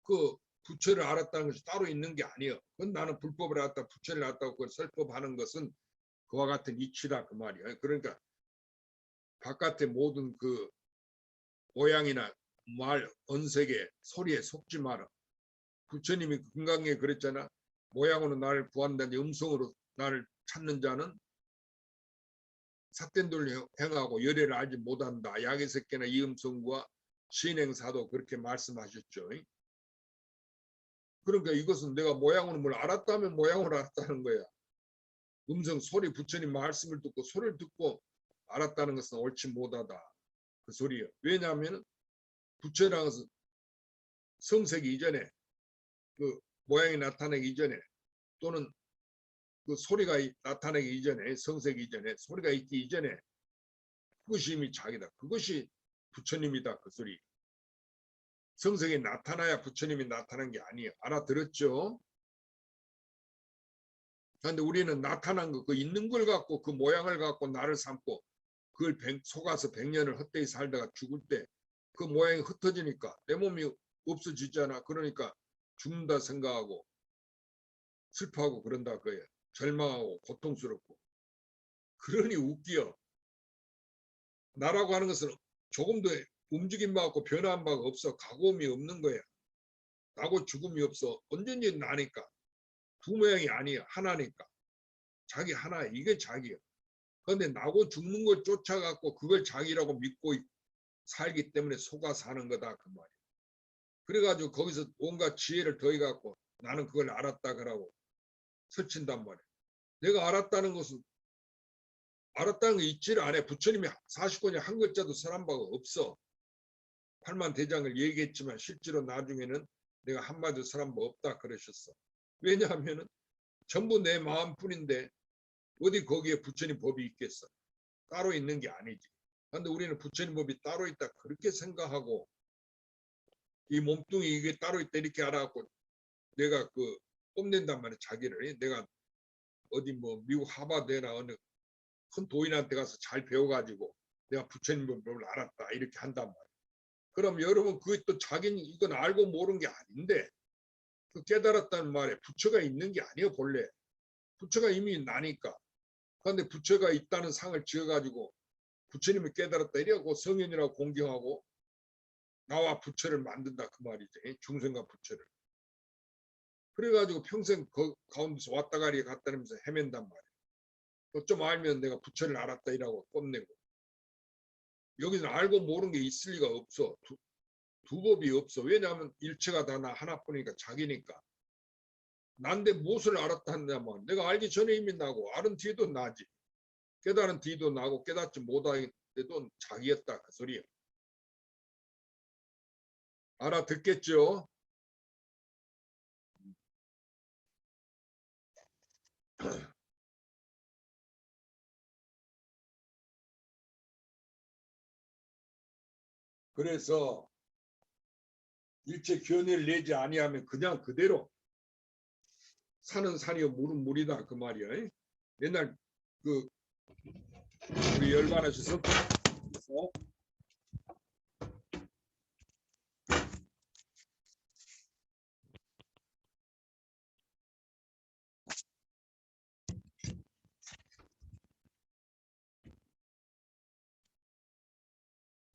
그 부처를 알았다는 것이 따로 있는 게 아니에요. 그건 나는 불법을 알았다 부처를 알았다고 그걸 설법하는 것은 그와 같은 이치다 그 말이야. 그러니까 바깥의 모든 그 모양이나 말, 언색에 소리에 속지 마라. 부처님이 금강에 그랬잖아. 모양으로 나를 구한다는데 음성으로 나를 찾는 자는 삿된 돌을 행하고 열애를 알지 못한다. 약의 새끼나 이음성과 신행사도 그렇게 말씀하셨죠. 그러니까 이것은 내가 모양으로 뭘 알았다면 모양으로 알았다는 거야. 음성 소리 부처님 말씀을 듣고 소리를 듣고 알았다는 것은 옳지 못하다. 그 소리예요. 왜냐하면 부처라는 것은 성색이 이전에 그 모양이 나타나기 이전에 또는 그 소리가 나타나기 이전에 성색이 이전에 소리가 있기 이전에 그것이 이미 자기다. 그것이 부처님이다 그 소리. 성성이 나타나야 부처님이 나타난 게 아니에요. 알아들었죠? 그런데 우리는 나타난 거, 그 있는 걸 갖고 그 모양을 갖고 나를 삼고 그걸 속아서 100년을 헛되이 살다가 죽을 때 그 모양이 흩어지니까 내 몸이 없어지잖아. 그러니까 죽는다 생각하고 슬퍼하고 그런다 그거예요. 절망하고 고통스럽고. 그러니 웃겨. 나라고 하는 것은 조금도 움직임 받고 변화한 바가 없어. 가고움이 없는 거야. 나고 죽음이 없어. 언제든지 나니까. 두 모양이 아니야. 하나니까. 자기 하나야. 이게 자기야. 그런데 나고 죽는 걸 쫓아갖고 그걸 자기라고 믿고 살기 때문에 속아 사는 거다 그 말이야. 그래가지고 거기서 온갖 지혜를 더해갖고 나는 그걸 알았다 그러고 설친단 말이야. 내가 알았다는 것은 알았다는 거 있지를 않아. 부처님이 49년 한 글자도 설한 바가 없어. 팔만대장을 얘기했지만 실제로 나중에는 내가 한마디도 설한 바 없다 그러셨어. 왜냐하면은 전부 내 마음뿐인데 어디 거기에 부처님 법이 있겠어. 따로 있는 게 아니지. 그런데 우리는 부처님 법이 따로 있다 그렇게 생각하고 이 몸뚱이 이게 따로 있다 이렇게 알아갖고 내가 그 뽐낸단 말이야. 자기를. 내가 어디 뭐 미국 하버드나 어느 큰 도인한테 가서 잘 배워가지고 내가 부처님 법을 알았다 이렇게 한단 말이야. 그럼 여러분 그게 또 자기는 이건 알고 모르는 게 아닌데 그 깨달았다는 말에 부처가 있는 게 아니에요. 본래 부처가 이미 나니까. 그런데 부처가 있다는 상을 지어가지고 부처님을 깨달았다 이래갖고 성현이라고 공경하고 나와 부처를 만든다 그 말이지. 중생과 부처를. 그래가지고 평생 그 가운데서 왔다가리 갔다면서 헤맨단 말이야. 좀 알면 내가 부처를 알았다 이라고 뽐내고. 여기는 알고 모르는 게 있을 리가 없어. 두 법이 없어. 왜냐하면 일체가 다 나 하나뿐이니까 자기니까. 난데 무엇을 알았다 한다면 내가 알기 전에 이미 나고 알은 뒤에도 나지. 깨달은 뒤도 나고 깨닫지 못하게도 자기였다 그 소리야. 알아듣겠죠? 그래서 일체 견해를 내지 아니하면 그냥 그대로 산은 산이요 물은 물이다 그 말이야. 옛날 그 우리 열반하셔서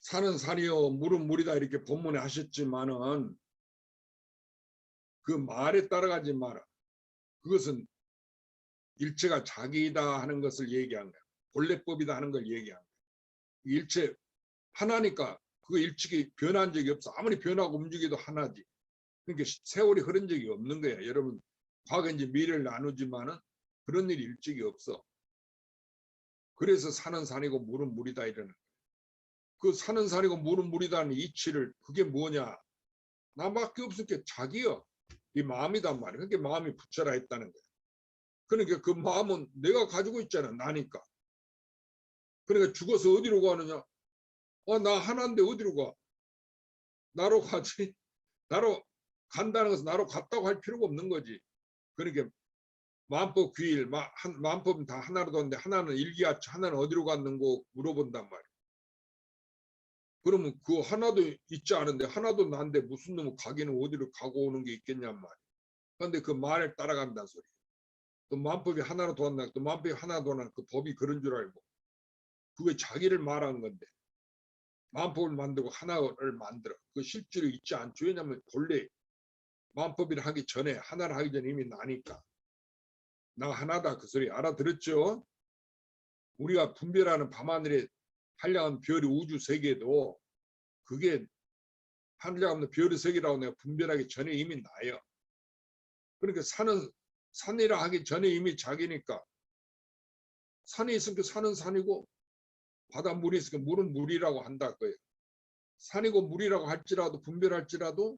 산은 산이요 물은 물이다 이렇게 본문에 하셨지만은 그 말에 따라가지 마라. 그것은 일체가 자기이다 하는 것을 얘기한 거야. 본래법이다 하는 걸 얘기한 거야. 일체 하나니까 그 일체가 변한 적이 없어. 아무리 변하고 움직여도 하나지. 그러니까 세월이 흐른 적이 없는 거야. 여러분 과거인지 미래를 나누지만은 그런 일이 일찍이 없어. 그래서 산은 산이고 물은 물이다 이러는 거야. 그 산은 산이고 물은 물이다는 이치를 그게 뭐냐? 나밖에 없을게 자기여. 이 마음이단 말이야. 그러니까 마음이 부처라 했다는 거야. 그러니까 그 마음은 내가 가지고 있잖아. 나니까. 그러니까 죽어서 어디로 가느냐? 나 하나인데 어디로 가? 나로 가지. 나로 간다는 것은 나로 갔다고 할 필요가 없는 거지. 그러니까 마음법 귀일, 마음법은 다 하나로 뒀는데 하나는 일기하치 하나는 어디로 갔는고 물어본단 말이야. 그러면 그 하나도 있지 않은데 하나도 난데 무슨 놈은 가기는 어디로 가고 오는 게 있겠냔 말이야. 그런데 그 말을 따라간다는 소리야. 또 마음법이 하나로 도왔나 또 마음법이 하나 도왔나 그 법이 그런 줄 알고 그게 자기를 말한 건데 마음법을 만들고 하나를 만들어. 그 실제로 있지 않죠. 왜냐하면 본래 마음법이라 하기 전에 하나를 하기 전에 이미 나니까. 나 하나다 그 소리 알아들었죠? 우리가 분별하는 밤하늘에 한량한 별이 우주 세계도 그게 한량한 별의 세계라고 내가 분별하기 전에 이미 나요. 그러니까 산은 산이라 하기 전에 이미 자기니까 산이 있으니까 산은 산이고 바닷물이 있으니까 물은 물이라고 한다 거예요. 산이고 물이라고 할지라도 분별할지라도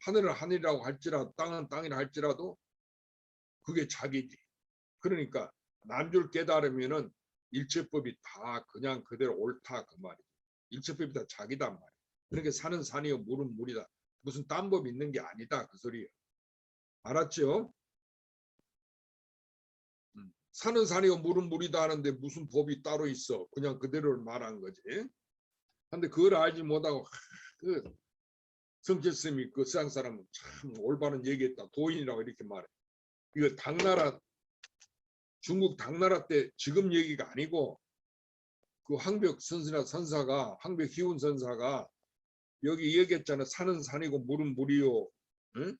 하늘은 하늘이라고 할지라도 땅은 땅이라 할지라도 그게 자기지. 그러니까 남줄 깨달으면은 일체법이 다 그냥 그대로 옳다 그 말이지. 일체법이 다 자기단 말이야. 그러니까 산은 산이요 물은 물이다. 무슨 딴 법이 있는 게 아니다 그 소리예요. 알았죠? 산은 산이요 물은 물이다 하는데 무슨 법이 따로 있어. 그냥 그대로를 말한 거지. 근데 그걸 알지 못하고 그 성철 스님이 그 세상 사람은 참 올바른 얘기했다. 도인이라고 이렇게 말해. 이거 당나라 중국 당나라 때 지금 얘기가 아니고 그 황벽 선사가 황벽 희운 선사가 여기 얘기했잖아. 산은 산이고 물은 물이요. 응?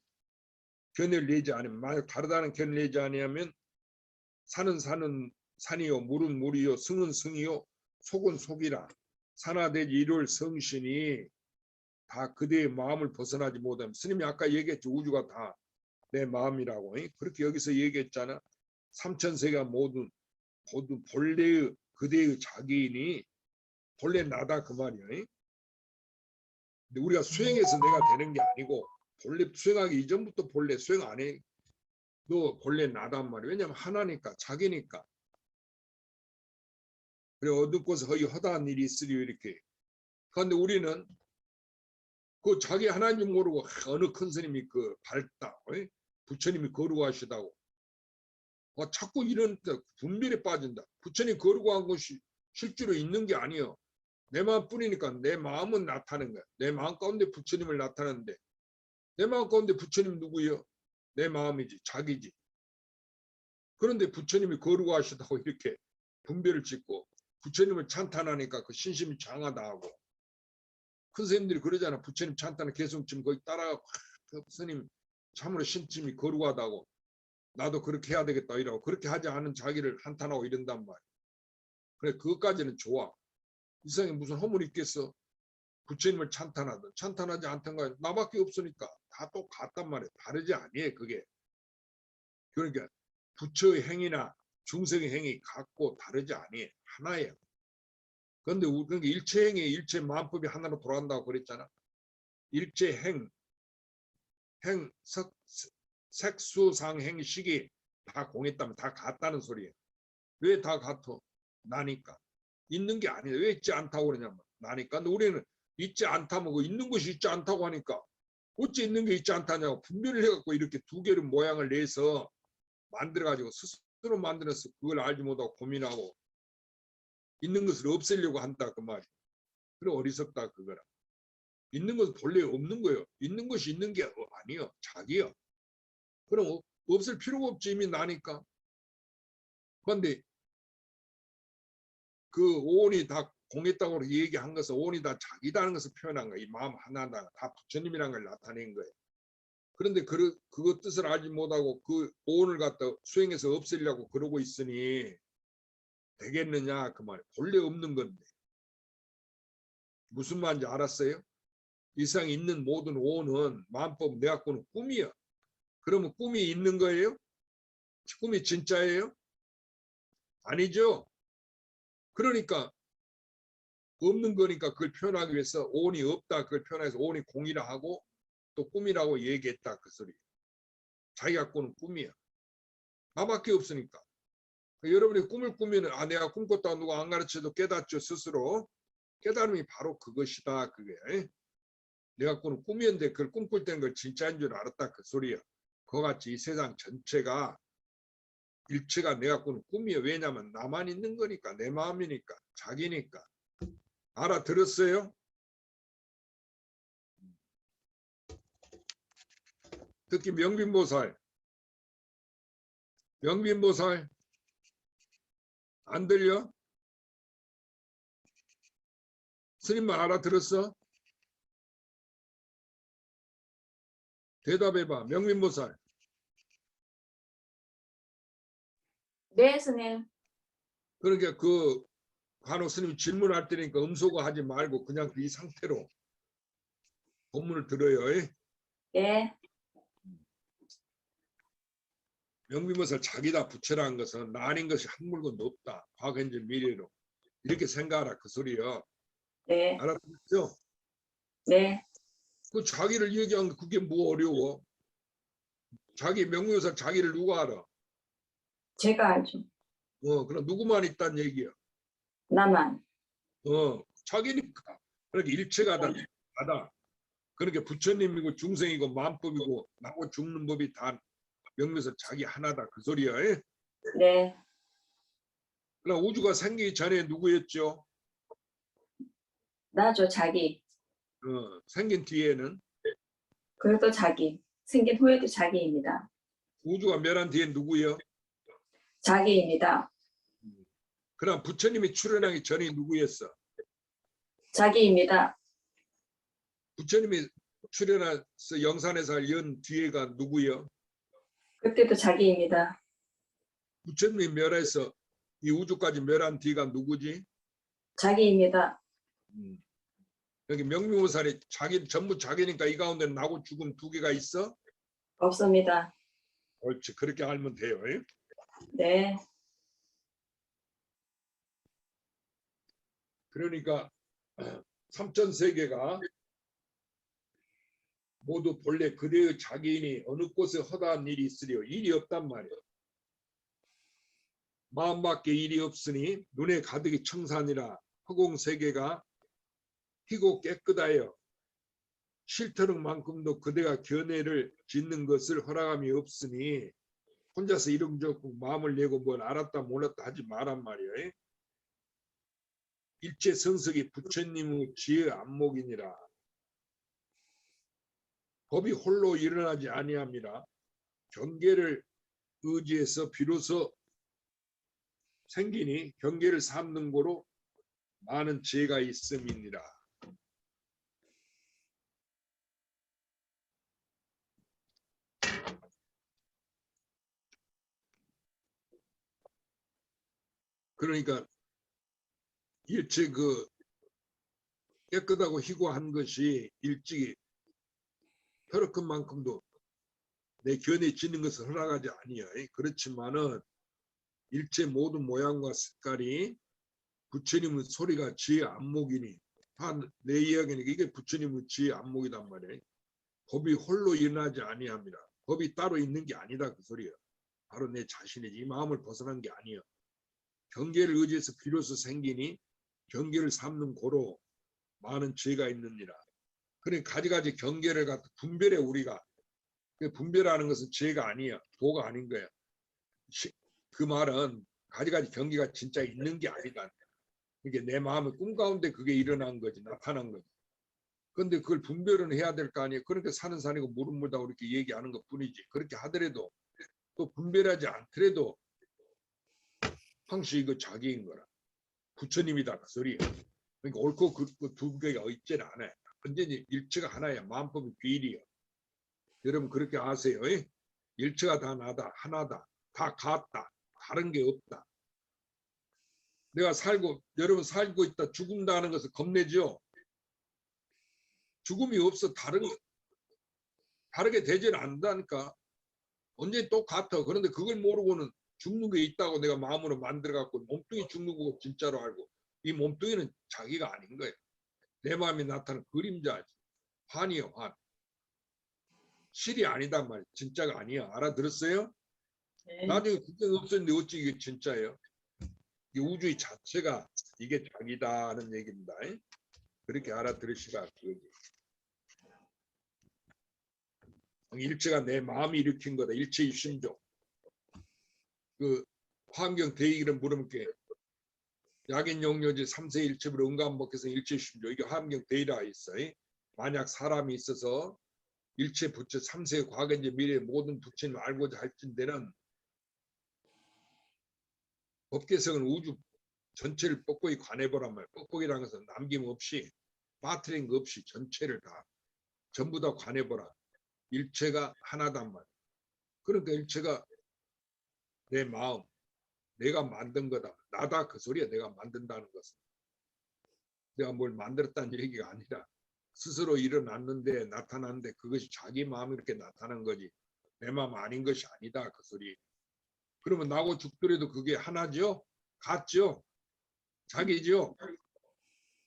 견해를 내지 않으면 만약 다르다는 견해를 내지 아니하면 산은 산이요 물은 물이요 성은 성이요 속은 속이라. 산하대지 일월 성신이 다 그대의 마음을 벗어나지 못하면 스님이 아까 얘기했죠. 우주가 다 내 마음이라고. 그렇게 여기서 얘기했잖아. 삼천세가 모두 본래의 그대의 자기이니 본래 나다 그 말이야. 근데 우리가 수행해서 내가 되는 게 아니고 본래 수행하기 이전부터 본래 수행 안 해. 너 본래 나단 말이야. 왜냐면 하나니까 자기니까. 그래 어두운 곳에 허이 허다한 일이 있으리요 이렇게. 그런데 우리는 그 자기 하나님 모르고 어느 큰 스님이 그 밝다. 부처님이 거룩하시다고. 자꾸 이런 분별에 빠진다. 부처님 거룩한 것이 실제로 있는 게 아니에요. 내 마음뿐이니까 내 마음은 나타나는 거야. 내 마음 가운데 부처님을 나타내는데 내 마음 가운데 부처님 누구예요? 내 마음이지 자기지. 그런데 부처님이 거룩하시다고 이렇게 분별을 짓고 부처님을 찬탄하니까 그 신심이 장하다 하고 큰 스님들이 그러잖아. 부처님 찬탄을 계속 지금 거기 따라가고 그 스님 참으로 신심이 거룩하다고 나도 그렇게 해야 되겠다 이러고 그렇게 하지 않은 자기를 한탄하고 이런단 말이야. 그래 그것까지는 좋아. 이 세상에 무슨 허물이 있겠어. 부처님을 찬탄하든 찬탄하지 않던가 나밖에 없으니까 다 똑같단 말이야. 다르지 아니에요 그게. 그러니까 부처의 행위나 중생의 행위 같고 다르지 아니에요. 하나예요. 그런데 그러니까 일체 행위 일체 마음법이 하나로 돌아간다고 그랬잖아. 일체 색수상행 식이 다 공했다면 다 같다는 소리예요. 왜 다 같어? 나니까. 있는 게 아니에요. 왜 있지 않다고 그러냐면 나니까. 근데 우리는 있지 않다면 그 있는 것이 있지 않다고 하니까 어찌 있는 게 있지 않다냐고 분별을 해갖고 이렇게 두 개를 모양을 내서 만들어가지고 스스로 만들어서 그걸 알지 못하고 고민하고 있는 것을 없애려고 한다 그 말이에요. 그래 어리석다 그거라. 있는 것은 본래 없는 거예요. 있는 것이 있는 게 아니에요. 자기요. 그럼 없을 필요가 없지 이미 나니까. 그런데 그 오온이 다 공했다고 얘기한 것은 오온이 다 자기다는 것을 표현한 거예요. 이 마음 하나다. 다 부처님이라는 걸 나타낸 거예요. 그런데 그거 뜻을 알지 못하고 그 오온을 갖다 수행해서 없애려고 그러고 있으니 되겠느냐 그 말이에요. 본래 없는 건데. 무슨 말인지 알았어요? 이 세상에 있는 모든 오온은 마음법 내 갖고는 꿈이야. 그러면 꿈이 있는 거예요? 꿈이 진짜예요? 아니죠. 그러니까 없는 거니까 그걸 표현하기 위해서 오온이 없다 그걸 표현해서 오온이 공이라 하고 또 꿈이라고 얘기했다 그 소리. 자기 갖고는 꿈이야. 나밖에 없으니까. 여러분이 꿈을 꾸면은 내가 꿈꿨다 누가 안 가르쳐도 깨닫죠 스스로. 깨달음이 바로 그것이다 그게. 내가 갖고는 꿈이었는데 그걸 꿈꿀 때는 걸 진짜인 줄 알았다 그 소리야. 그와 같이 이 세상 전체가 일체가 내 갖고는 꿈이에요. 왜냐하면 나만 있는 거니까 내 마음이니까 자기니까. 알아들었어요? 특히 명빈보살 안 들려? 스님만 알아들었어? 대답해봐. 명빈보살. 네, 스님. 그러니까 그 간혹 스님이 질문할 때니까 음소거 하지 말고 그냥 이 상태로 본문을 들어요. 예, 명빈보살 자기다 부처라는 것은 나 아닌 것이 한 물건도 없다. 과거 현재 미래로. 이렇게 생각하라 그 소리요. 네, 알았죠? 네. 그 자기를 얘기한 게 그게 뭐 어려워? 자기 명명사 자기를 누가 알아? 제가 알죠. 그럼 누구만 있단 얘기야. 나만. 자기니까. 그러니까 일체가 다다. 그러니까 부처님이고 중생이고 만법이고 나고 죽는 법이 다 명면서 자기 하나다 그 소리야. 예? 네. 그럼 우주가 생기기 전에 누구였죠? 나죠, 자기. 생긴 뒤에는 그래도 자기. 생긴 후에도 자기입니다. 우주가 멸한 뒤에 누구요? 자기입니다. 그럼 부처님이 출현하기 전에 누구였어? 자기입니다. 부처님이 출현해서 영산에서 연 뒤에가 누구요? 그때도 자기입니다. 부처님이 멸해서 이 우주까지 멸한 뒤가 누구지? 자기입니다. 여기 명미호살이 자기 전부 자기니까 이 가운데 나고 죽음 두 개가 있어? 없습니다. 옳지. 그렇게 알면 돼요. 예? 네. 그러니까 삼천세계가 모두 본래 그대의 자기인이 어느 곳에 허다한 일이 있으려 일이 없단 말이에요. 마음밖에 일이 없으니 눈에 가득히 청산이라 허공세계가 희고 깨끗하여 실터능만큼도 그대가 견해를 짓는 것을 허락함이 없으니 혼자서 이름저고 마음을 내고 뭘 알았다 몰랐다 하지 말란 말이에요. 일체 성석이 부처님의 지혜 안목이니라. 법이 홀로 일어나지 아니함이라. 경계를 의지해서 비로소 생기니 경계를 삼는 고로 많은 죄가 있음이니라. 그러니까 일체 그 깨끗하고 희고한 것이 일찍이 혈액한 만큼도 내 견해 지는 것을 허락하지 아니야. 그렇지만은 일체 모든 모양과 색깔이 부처님의 소리가 지혜 안목이니 다 내 이야기니까 이게 부처님의 지혜 안목이단 말이에요. 법이 홀로 일어나지 아니함이라. 법이 따로 있는 게 아니다 그 소리야. 바로 내 자신이지. 이 마음을 벗어난 게 아니야. 경계를 의지해서 비로소 생기니 경계를 삼는 고로 많은 죄가 있느니라. 그러니까 가지가지 경계를 갖다 분별해 우리가. 분별하는 것은 죄가 아니야. 도가 아닌 거야. 그 말은 가지가지 경계가 진짜 있는 게 아니다. 이게 내 마음의 꿈 가운데 그게 일어난 거지. 나타난 거지. 근데 그걸 분별은 해야 될 거 아니에요. 그렇게 사는 산이고 물은 물다 이렇게 얘기하는 것 뿐이지. 그렇게 하더라도 또 분별하지 않더라도 항시 이거 자기인 거라. 부처님이다 그 소리야. 그러니까 옳고 그르고 두 개가 있지는 않아요. 완전히 일체가 하나야. 마음법이 비일이야. 여러분 그렇게 아세요. 일체가 다 나다. 하나다. 다 같다. 다른 게 없다. 내가 살고 여러분 살고 있다 죽는다는 것을 겁내죠. 죽음이 없어 다르게 되지는 않는다니까. 언제 똑같아. 그런데 그걸 모르고는 죽는 게 있다고 내가 마음으로 만들어갖고 몸뚱이 죽는 거 진짜로 알고 이 몸뚱이는 자기가 아닌 거예요. 내 마음에 나타나는 그림자지. 환이요 환. 실이 아니단 말이에요. 진짜가 아니야. 알아들었어요? 네. 나중에 그게 없었는데 어찌 이게 진짜예요? 이 우주의 자체가 이게 자기다 하는 얘기입니다. 그렇게 알아들으시라 그거지. 일체가 내 마음이 일으킨 거다. 일체의 신조. 그 환경 대의를 물으면 게 약인 용료지 3세 일체부로 응감목해서 일체 신조. 이게 환경 대의라 있어. 만약 사람이 있어서 일체 부처 3세 과거인지 미래 모든 부처님 알고자 할진대는 법계성은 우주 전체를 뻑뻑이 관해보란 말이야. 뻑뻑이라는 것은 남김없이 빠트린 거 없이 전체를 다 전부 다 관해보라. 일체가 하나단 말이야. 그러니까 일체가 내 마음, 내가 만든 거다. 나다 그 소리야. 내가 만든다는 것은. 내가 뭘 만들었다는 얘기가 아니라 스스로 일어났는데 나타났는데 그것이 자기 마음이 이렇게 나타난 거지. 내 마음 아닌 것이 아니다 그 소리. 그러면 나고 죽더라도 그게 하나죠? 같죠? 자기죠?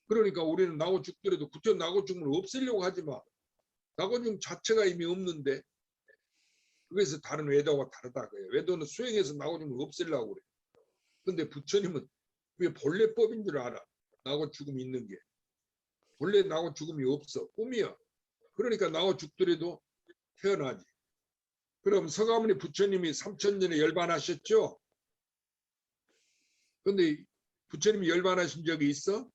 그러니까 우리는 나고 죽더라도 굳이 나고 죽으면 없애려고 하지 마. 나고 죽음 자체가 이미 없는데 그래서 다른 외도와 다르다 그래요. 외도는 수행해서 나고 죽으면 없애려고 그래. 근데 부처님은 그게 본래법인 줄 알아. 나고 죽음 있는 게. 본래 나하고 죽음이 없어. 꿈이야. 그러니까 나하고 죽더라도 태어나지. 그럼 서가모니 부처님이 3000년에 열반하셨죠? 근데 부처님이 열반하신 적이 있어?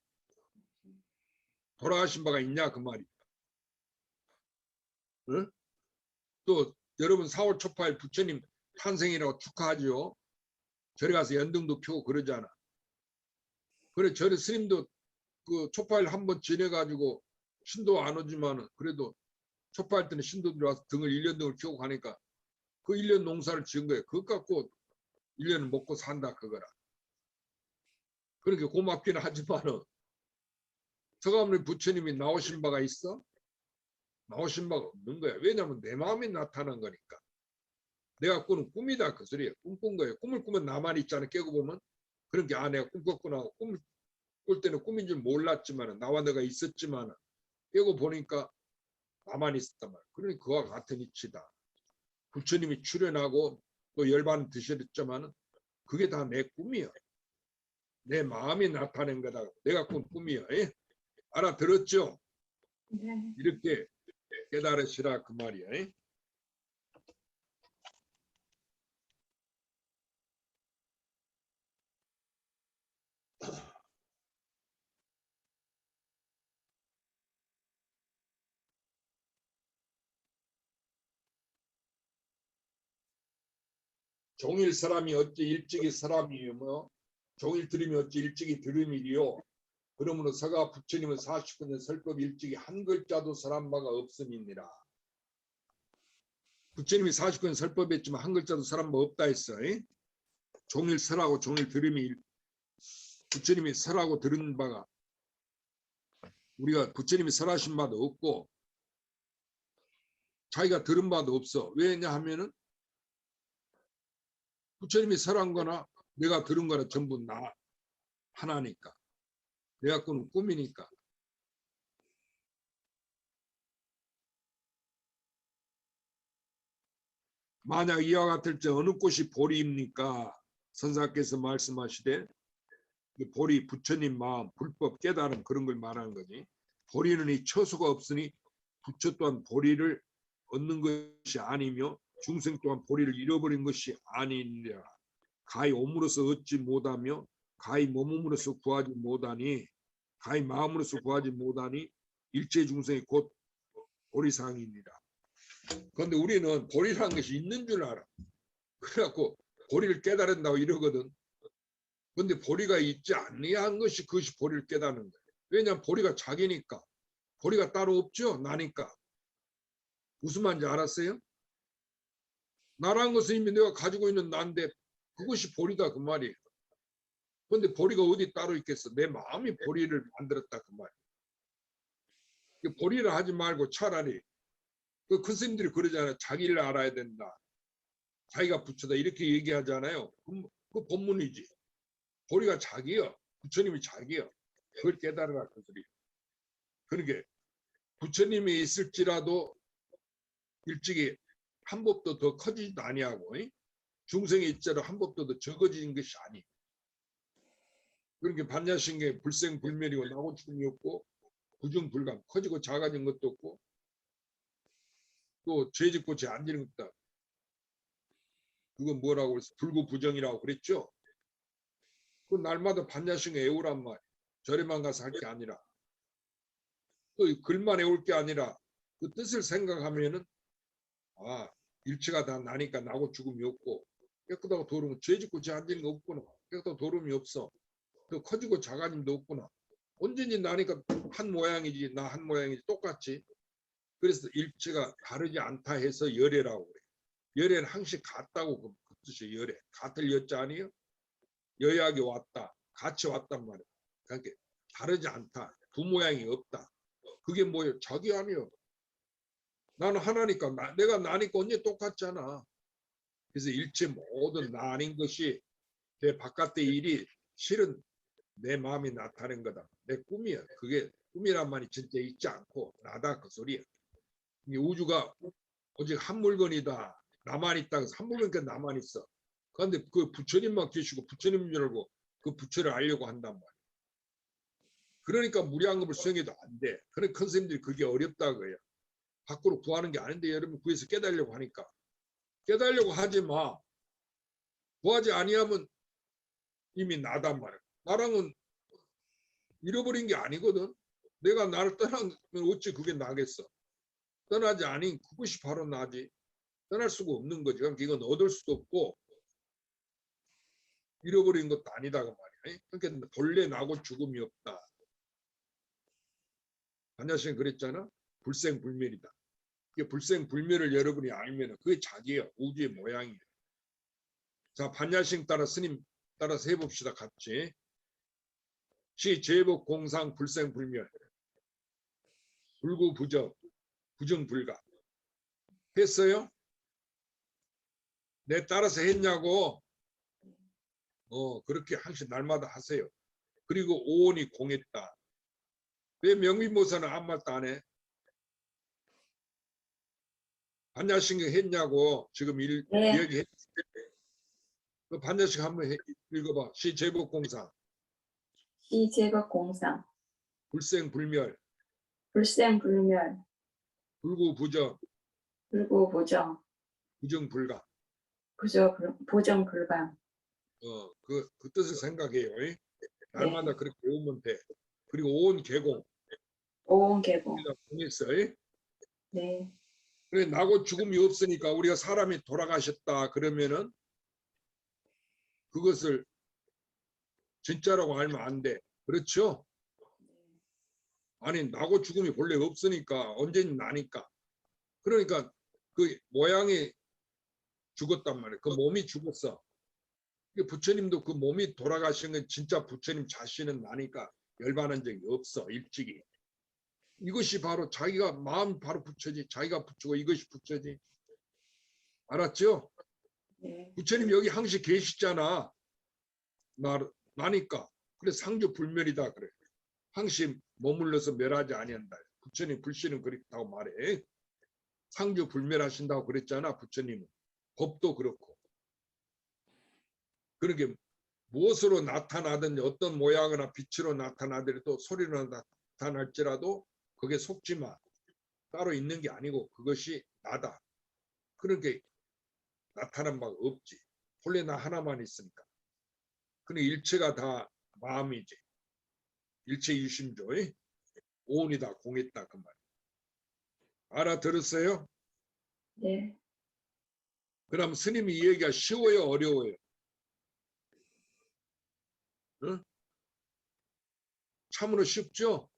돌아가신 바가 있냐 그 말이야. 응? 또 여러분 4월 초파일 부처님 탄생이라고 축하하죠. 절에 가서 연등도 펴고 그러잖아. 그래 절에 스님도 그 초파일 한번 지내가지고 신도 안 오지만은 그래도 초파할 때는 신도들이 와서 등을 1년 등을 켜고 가니까 그 1년 농사를 지은 거예요. 그것 갖고 1년을 먹고 산다 그거라. 그렇게 고맙기는 하지만은 서가모니 부처님이 나오신 바가 있어? 나오신 바가 없는 거야. 왜냐하면 내 마음이 나타난 거니까. 내가 꾸는 꿈이다 그 소리야. 꿈꾼 거예요. 꿈을 꾸면 나만 있잖아. 깨고 보면 그런 게 내가 꿈꿨구나 하고 꿈을 꿀 때는 꿈인 줄 몰랐지만은 나와 내가 있었지만은 깨고 보니까 나만 있었단 말이야. 그러니 그와 같은 이치다. 부처님이 출현하고 또 열반 드셨지만은 그게 다 내 꿈이야. 내 마음이 나타낸 거다. 내가 꾼 꿈이야. 예? 알아들었죠? 네. 이렇게 깨달으시라 그 말이야. 예? 종일 사람이 어찌 일찍이 사람이며 종일 들음이 어찌 일찍이 들음이리요. 그러므로 서가 부처님은 49년 설법 일찍이 한 글자도 설한 바가 없으니라. 부처님이 49년 설법했지만 한 글자도 설한 바 없다 했어. 에? 종일 설하고 종일 들음이 부처님이 설하고 들은 바가 우리가 부처님이 설하신 바도 없고 자기가 들은 바도 없어. 왜냐하면은 부처님이 설한 거나 내가 들은 거나 전부 나 하나니까. 내가 꾸는 꿈이니까. 만약 이와 같을지 어느 곳이 보리입니까? 선사께서 말씀하시되 보리 부처님 마음 불법 깨달음 그런 걸 말하는 거지. 보리는 이 처소가 없으니 부처 또한 보리를 얻는 것이 아니며 중생 또한 보리를 잃어버린 것이 아니니라. 가히 오므로서 얻지 못하며 가히 몸으로서 구하지 못하니 가히 마음으로서 구하지 못하니 일체 중생이 곧 보리상이니라. 그런데 우리는 보리라는 것이 있는 줄 알아. 그래갖고 보리를 깨달은다고 이러거든. 근데 보리가 있지 아니한 것이 그것이 보리를 깨닫는 거예요. 왜냐하면 보리가 자기니까. 보리가 따로 없죠. 나니까. 무슨 말인지 알았어요? 나란 것은 이미 내가 가지고 있는 나인데 그것이 보리다 그 말이에요. 그런데 보리가 어디 따로 있겠어. 내 마음이 보리를 만들었다 그 말이에요. 보리를 하지 말고 차라리 그 스님들이 그러잖아요. 자기를 알아야 된다. 자기가 부처다 이렇게 얘기하잖아요. 그 본문이지. 보리가 자기요. 부처님이 자기요. 그걸 깨달으라 그 소리. 그러니까 부처님이 있을지라도 일찍이 한 법도 더 커지지도 아니하고 중생이 있자로 한 법도 더 적어지는 것이 아니. 그러니까 반야신경에 불생불멸이고 나고 죽음이 없고 부중불감 커지고 작아진 것도 없고 또 죄짓고 죄 안 지는 것도 그건 뭐라고 그래서 불구부정이라고 그랬죠. 그 날마다 반야신경 애우란 말. 절에만 가서 할 게 아니라 또 글만 애울 게 아니라 그 뜻을 생각하면은 아 일체가 다 나니까 나고 죽음이 없고 깨끗하고 도름은 죄짓고 죄 안 지는 거 없구나. 깨끗하고 도름이 없어. 또 커지고 작아짐도 없구나. 온전히 나니까 한 모양이지 나 한 모양이지 똑같지. 그래서 일체가 다르지 않다 해서 열애라고 그래. 열애는 항상 같다고 그 뜻이 열애. 같을 여자 아니에요? 여약이 왔다. 같이 왔단 말이야. 그러니까 다르지 않다. 두 모양이 없다. 그게 뭐예요? 자기 아니에요. 나는 하나니까 내가 나니까 언제 똑같잖아. 그래서 일체 모든 나 아닌 것이 내 바깥의 일이 실은 내 마음이 나타낸 거다. 내 꿈이야. 그게 꿈이란 말이 진짜 있지 않고 나다 그 소리야. 이 우주가 오직 한 물건이다. 나만 있다. 그래서 한 물건이니까 나만 있어. 그런데 그 부처님만 계시고 부처님 줄 알고 그 부처를 알려고 한단 말이야. 그러니까 무량겁을 수행해도 안 돼. 그런 큰 스님들이 그게 어렵다고요. 밖으로 구하는 게 아닌데 여러분 구해서 깨달으려고 하니까. 깨달으려고 하지 마. 구하지 아니하면 이미 나단 말이야. 나랑은 잃어버린 게 아니거든. 내가 나를 떠나면 어찌 그게 나겠어. 떠나지 아니 그것이 바로 나지. 떠날 수가 없는 거지. 그러니까 이건 얻을 수도 없고 잃어버린 것도 아니다가 말이야. 그러니까 본래 나고 죽음이 없다. 반야신 그랬잖아. 불생불멸이다. 이게 불생불멸을 여러분이 알면 그게 자기예요. 우주의 모양이에요. 자, 반야신 따라 스님 따라서 해봅시다. 같이. 시 제복 공상 불생불멸 불구부정 부정불가 했어요? 내 따라서 했냐고. 그렇게 항상 날마다 하세요. 그리고 오온이 공했다. 왜 명민모사는 아무 말도 안 해? 반야신경 했냐고 지금 네. 얘기했을 때. 그 반야식 한번 읽어봐. 시 제복 공상 시제법 공상, 불생불멸 불생불멸, 불구부정 불구보정, 부정불가. 보정불감. 그 뜻을 생각해요. 날마다 그렇게 외우면 돼. 그리고 오온 개공 오온개공. 공했어. 네. 그래 나고 죽음이 없으니까 우리가 사람이 돌아가셨다 그러면은 그것을 진짜라고 알면 안 돼. 그렇죠? 아니 나고 죽음이 본래 없으니까 언제는 나니까. 그러니까 그 모양이 죽었단 말이야. 그 몸이 죽었어. 부처님도 그 몸이 돌아가신 건 진짜 부처님 자신은 나니까 열반한 적이 없어. 일찍이. 이것이 바로 자기가 마음 바로 부처지. 자기가 부처고 이것이 부처지. 알았죠? 네. 부처님 여기 항시 계시잖아. 나니까. 그래 상주 불멸이다 그래. 항시 머물러서 멸하지 아니한다. 부처님 불씨는 그렇다고 말해. 상주 불멸하신다고 그랬잖아. 부처님은. 법도 그렇고. 그러게 무엇으로 나타나든지 어떤 모양이나 빛으로 나타나더라도 소리로 나타날지라도 그게 속지 마. 따로 있는 게 아니고 그것이 나다. 그렇게 나타난 바가 없지. 본래 나 하나만 있으니까. 근데 일체가 다 마음이지. 일체 유심조. 오온이다 공했다 그 말. 알아들었어요? 네. 그럼 스님이 이 얘기가 쉬워요 어려워요? 응? 참으로 쉽죠?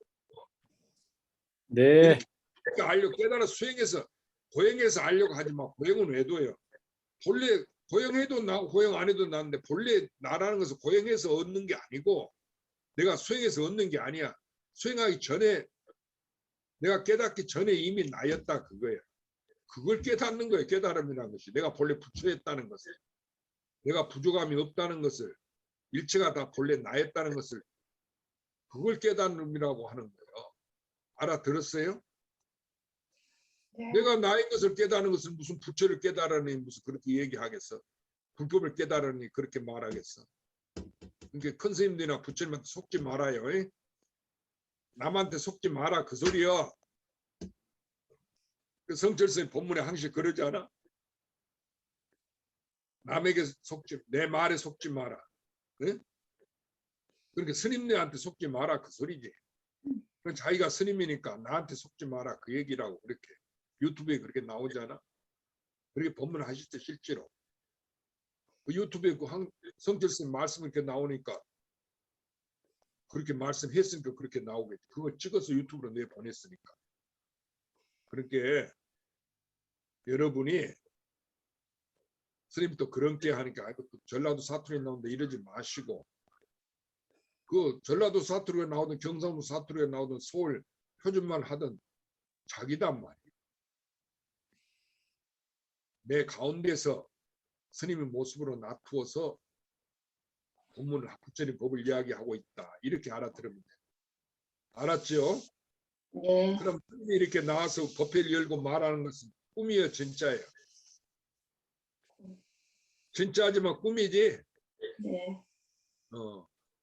네. 이렇게 알려 깨달아 수행해서 고행해서 알려고 하지 마. 고행은 왜 둬요? 본래 고행해도 나고 고행 안 해도 나는데 본래 나라는 것은 고행해서 얻는 게 아니고 내가 수행해서 얻는 게 아니야. 수행하기 전에 내가 깨닫기 전에 이미 나였다 그거예요. 그걸 깨닫는 거예요. 깨달음이라는 것이. 내가 본래 부처였다는 것을. 내가 부족함이 없다는 것을. 일체가 다 본래 나였다는 것을. 그걸 깨닫음이라고 하는 거예요. 알아들었어요? 네. 내가 나인 것을 깨닫는 것은 무슨 부처를 깨달으니 무슨 그렇게 얘기하겠어. 불법을 깨달으니 그렇게 말하겠어. 그러니까 큰 스님들이나 부처님한테 속지 말아요. 남한테 속지 마라 그 소리야. 그 성철스님 본문에 항상 그러지 않아? 남에게 속지 내 말에 속지 마라. 네? 그러니까 스님네한테 속지 마라 그 소리지. 자기가 스님이니까 나한테 속지 마라 그 얘기라고 그렇게 유튜브에 그렇게 나오잖아. 그렇게 법문 하실 때 실제로 그 유튜브에 그 성철스님 말씀 이렇게 나오니까 그렇게 말씀했으니까 그렇게 나오겠지. 그걸 찍어서 유튜브로 내보냈으니까. 그렇게 여러분이 스님 또 그런 게 하니까 아이고 전라도 사투리 나오는데 이러지 마시고 그 전라도 사투리가 나오든 경상도 사투리가 나오든 서울 표준말 하든 자기단 말이야. 내 가운데서 스님의 모습으로 놔두어서 본문을 부처님 법을 이야기하고 있다. 이렇게 알아들으면 돼. 알았죠? 네. 그럼 스님이 이렇게 나와서 법회를 열고 말하는 것은 꿈이에요, 진짜예요? 진짜지만 꿈이지. 네.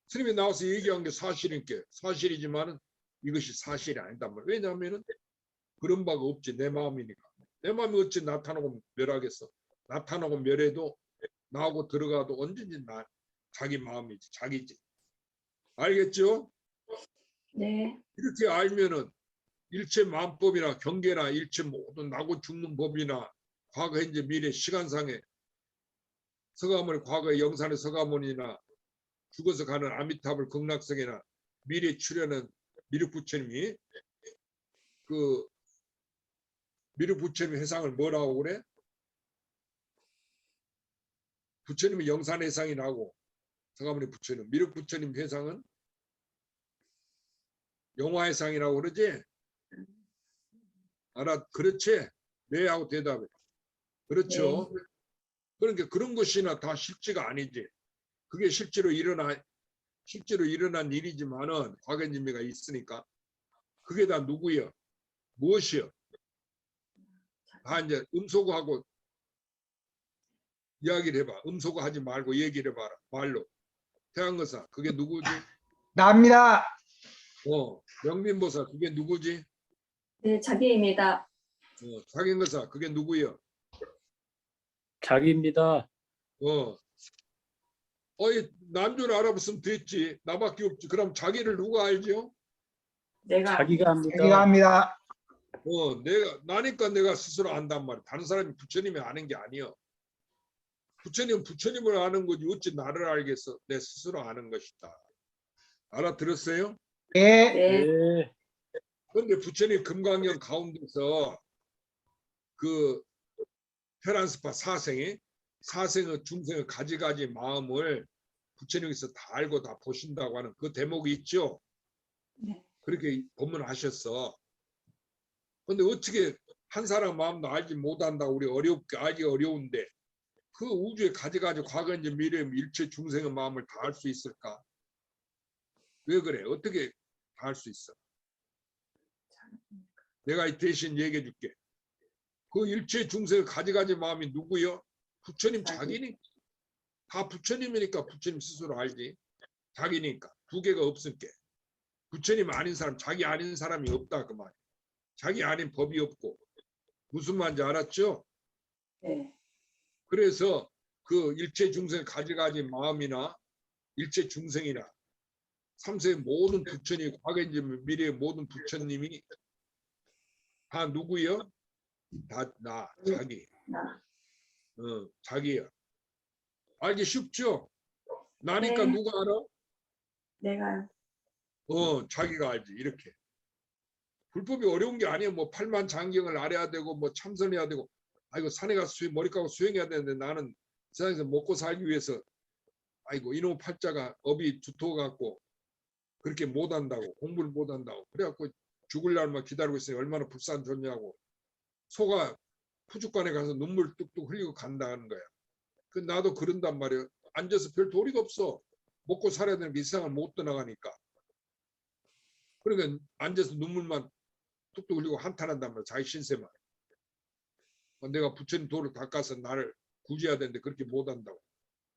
스님이 나와서 얘기한 게 사실이니까 사실이지만은 이것이 사실이 아니단 말이야. 왜냐하면은 그런 바가 없지. 내 마음이니까. 내 마음이 어찌 나타나고 멸하겠어. 나타나고 멸해도 나오고 들어가도 언제든지 자기 마음이지. 자기지. 알겠죠? 네. 이렇게 알면은 일체 만법이나 경계나 일체 모든 나고 죽는 법이나 과거 현재 미래 시간상의 서가모니 과거의 영산의 서가모니나 죽어서 가는 아미타불 극락성이나 미래 출현은 미륵부처님이 그 미륵부처님 회상을 뭐라고 그래? 부처님이 영산 회상이 나고 서가모니 부처님 미륵부처님 회상은 영화 회상이라고 그러지? 알아? 그렇지? 네 하고 대답해. 그렇죠. 그러니까 그런 것이나 다 실제가 아니지. 그게 실제로 일어난 일이지만은 과거진미가 있으니까 그게 다 누구여? 무엇이여? 다 이제 음소거하고 이야기를 해봐. 음소거하지 말고 얘기를 해봐라. 말로. 태양거사 그게 누구지? 나입니다. 명민보사 그게 누구지? 네, 자기입니다. 사경거사 그게 누구여? 자기입니다. 남줄 알아봤으면 됐지. 나밖에 없지. 그럼 자기를 누가 알죠? 내가 자기가 합니다. 자기가 합니다. 나니까 내가 스스로 안단 말이야. 다른 사람이 부처님이 아는 게 아니야. 부처님은 부처님을 아는 거지 어찌 나를 알겠어. 내 스스로 아는 것이다. 알아들었어요? 네. 네. 네. 그런데 부처님 금강경 가운데서 그 페란스파 사생의 중생의 가지가지 마음을 부처님께서 다 알고 다 보신다고 하는 그 대목이 있죠. 네. 그렇게 법문하셨어. 근데 어떻게 한 사람 마음도 알지 못한다고 우리 어렵게 알기 어려운데 그 우주에 가지가지 과거인지 미래 일체 중생의 마음을 다 알 수 있을까? 왜 그래? 어떻게 다 알 수 있어? 내가 대신 얘기해 줄게. 그 일체 중생의 가지가지 마음이 누구요? 부처님 자기니까. 다 부처님이니까 부처님 스스로 알지. 자기니까. 두 개가 없을게. 부처님 아닌 사람, 자기 아닌 사람이 없다 그 말이야. 자기 아닌 법이 없고. 무슨 말인지 알았죠? 네. 그래서 그 일체 중생 가지가지 마음이나 일체 중생이나 삼세의 모든 부처님, 과거인지 미래의 모든 부처님이 다 누구요? 다 나, 자기. 나. 자기야. 알기 쉽죠? 나니까 네. 누가 알아? 내가 자기가 알지. 이렇게. 불법이 어려운 게 아니에요. 뭐 팔만 장경을 알아야 되고 뭐 참선해야 되고 아이고 산에 가서 머리 감고 수행해야 되는데 나는 세상에서 먹고 살기 위해서 아이고 이놈 팔자가 업이 두터워 갖고 그렇게 못한다고 공부를 못한다고 그래갖고 죽을 날만 기다리고 있으니 얼마나 불쌍 좋냐고 소가 푸죽간에 가서 눈물 뚝뚝 흘리고 간다는 거야. 그 나도 그런단 말이야. 앉아서 별 도리가 없어. 먹고 살아야 되는 게 이상을 못 떠나가니까. 그러니까 앉아서 눈물만 뚝뚝 흘리고 한탄한단 말이야. 자기 신세만. 내가 부처님 도를 닦아서 나를 구제해야 되는데 그렇게 못한다고.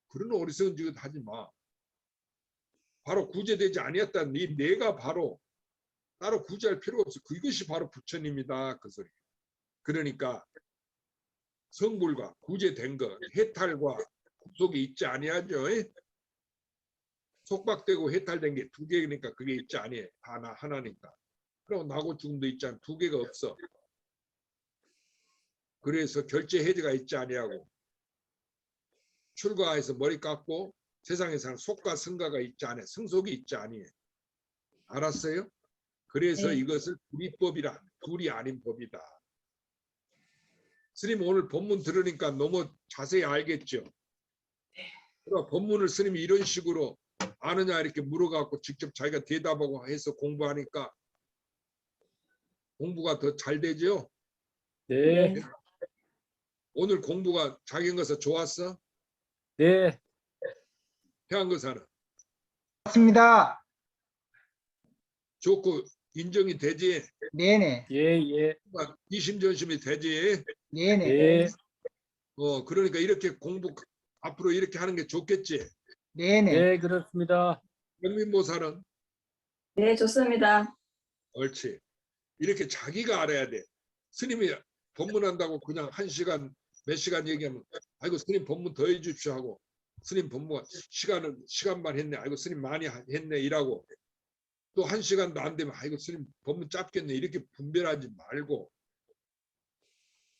그런 어리석은 짓 하지 마. 바로 구제되지 아니었다는 내가 바로 따로 구제할 필요가 없어. 그것이 바로 부처님이다. 그 소리. 그러니까 성불과 구제된 거 해탈과 속이 있지 아니하죠. 속박되고 해탈된 게 두 개니까 그게 있지 아니해. 하나 하나니까. 그리고 나고 죽음도 있지 않. 두 개가 없어. 그래서 결제 해제가 있지 아니하고 출가해서 머리 깎고 세상에 사는 속과 성가가 있지 않아. 성속이 있지 아니해. 알았어요? 그래서 네. 이것을 불이법이라 둘이 아닌 법이다. 스님 오늘 본문 들으니까 너무 자세히 알겠죠? 그러니까 본문을 스님이 이런 식으로 아느냐 이렇게 물어갖고 직접 자기가 대답하고 해서 공부하니까 공부가 더 잘 되죠? 네. 네. 오늘 공부가 자기 것서 좋았어? 네. 해안거사는 맞습니다. 좋고 인정이 되지? 네네. 예, 예. 이심전심이 되지? 네네. 예. 그러니까 이렇게 공부 앞으로 이렇게 하는 게 좋겠지? 네네. 네, 그렇습니다. 영민모사는 네, 좋습니다. 옳지. 이렇게 자기가 알아야 돼. 스님이 법문한다고 그냥 1시간 몇 시간 얘기하면 아이고 스님 법문 더 해주십시오 하고 스님 법문 시간만 했네. 아이고 스님 많이 했네 이라고 또 1시간도 안 되면 아이고 스님 법문 짧겠네 이렇게 분별하지 말고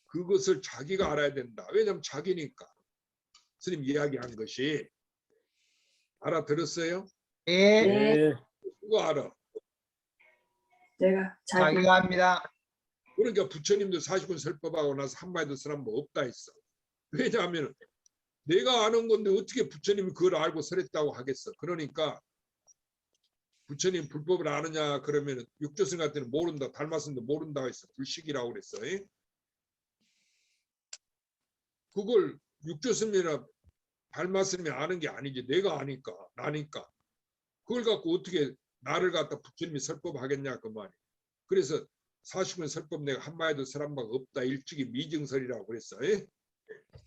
그것을 자기가 알아야 된다. 왜냐하면 자기니까. 스님 이야기한 것이 알아들었어요? 네. 네. 누가 알아? 내가 자기. 자기가 합니다. 그러니까 부처님도 40분 설법하고 나서 한마디도 쓰는 뭐 없다 했어. 왜냐하면 내가 아는 건데 어떻게 부처님이 그걸 알고 설했다고 하겠어. 그러니까 부처님 불법을 아느냐 그러면 육조스님 같은 때는 모른다. 닮았는데 모른다고 했어. 불식이라고 그랬어. 그걸 육조스님이나 닮았으면 아는 게 아니지. 내가 아니까 나니까. 그걸 갖고 어떻게 나를 갖다 부처님이 설법하겠냐 그 말이. 그래서 40분 설법 내가 한마디도 설한 바가 없다. 일찍이 미증설이라고 그랬어.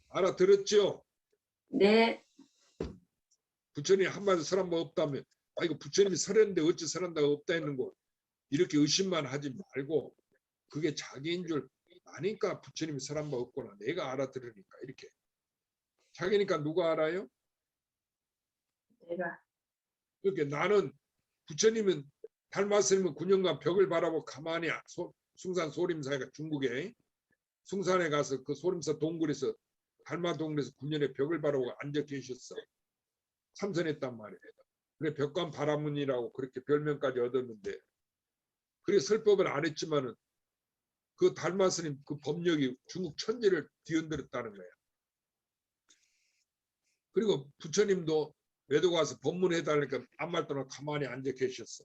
알아들었죠? 네, 부처님이 한마디도 설한 바 없다면 아 이거 부처님이 설했는데 어찌 설한다가 없다 했는 거 이렇게 의심만 하지 말고 그게 자기인 줄 아니까 부처님이 설한 바 없구나. 내가 알아들으니까 이렇게. 자기니까 누가 알아요? 내가. 그렇게 나는 부처님은 닮았으면 9년간 벽을 바라보고 가만히 숭산 소림사가 중국에 숭산에 가서 그 소림사 동굴에서 달마 동굴에서 9년의 벽을 바라보고 앉아 계셨어. 참선했단 말이에요. 그래 벽관 바라문이라고 그렇게 별명까지 얻었는데 그래 설법을 안 했지만은 그 달마스님 그 법력이 중국 천지를 뒤흔들었다는 거야. 그리고 부처님도 외도가 와서 법문해달라니까 아무 말도 안 하고 가만히 앉아 계셨어.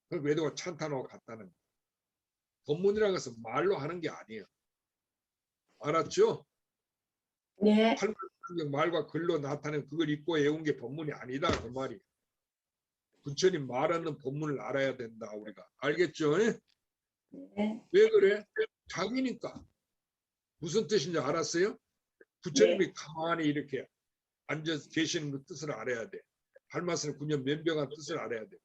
그리고 외도가 찬탄하고 갔다는 거야. 법문이라는 것은 말로 하는 게 아니에요. 알았죠? 네, 말과 글로 나타낸 그걸 읽고 외운 게 법문이 아니다 그 말이에요. 부처님 말하는 법문을 알아야 된다 우리가. 알겠죠? 네, 왜 그래? 자기니까. 무슨 뜻인지 알았어요? 부처님이 가만히 이렇게 앉아 계시는 그 뜻을 알아야 돼. 발마스는 9년 면병한 뜻을 알아야 돼.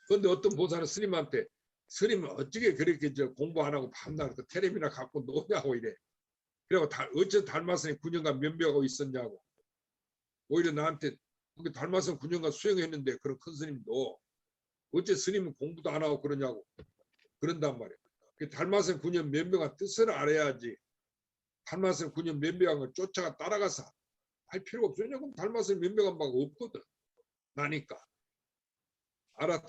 그런데 어떤 보살은 스님한테 스님은 어떻게 그렇게 공부 안 하고 밤낮 그 테레비나 갖고 노냐고 이래. 그리고 어째 달마스는 9년간 면병하고 있었냐고. 오히려 나한테 그게 달마스는 9년간 수행했는데 그런 큰 스님도 어째 스님은 공부도 안 하고 그러냐고. 그런단 말이야. 달마스는 9년 면병한 뜻을 알아야지. 달마스는 9년 면병한 걸 쫓아가 따라가서 할 필요가 없어요. 그럼 달마스는 면병한 바가 없거든. 나니까. 알아.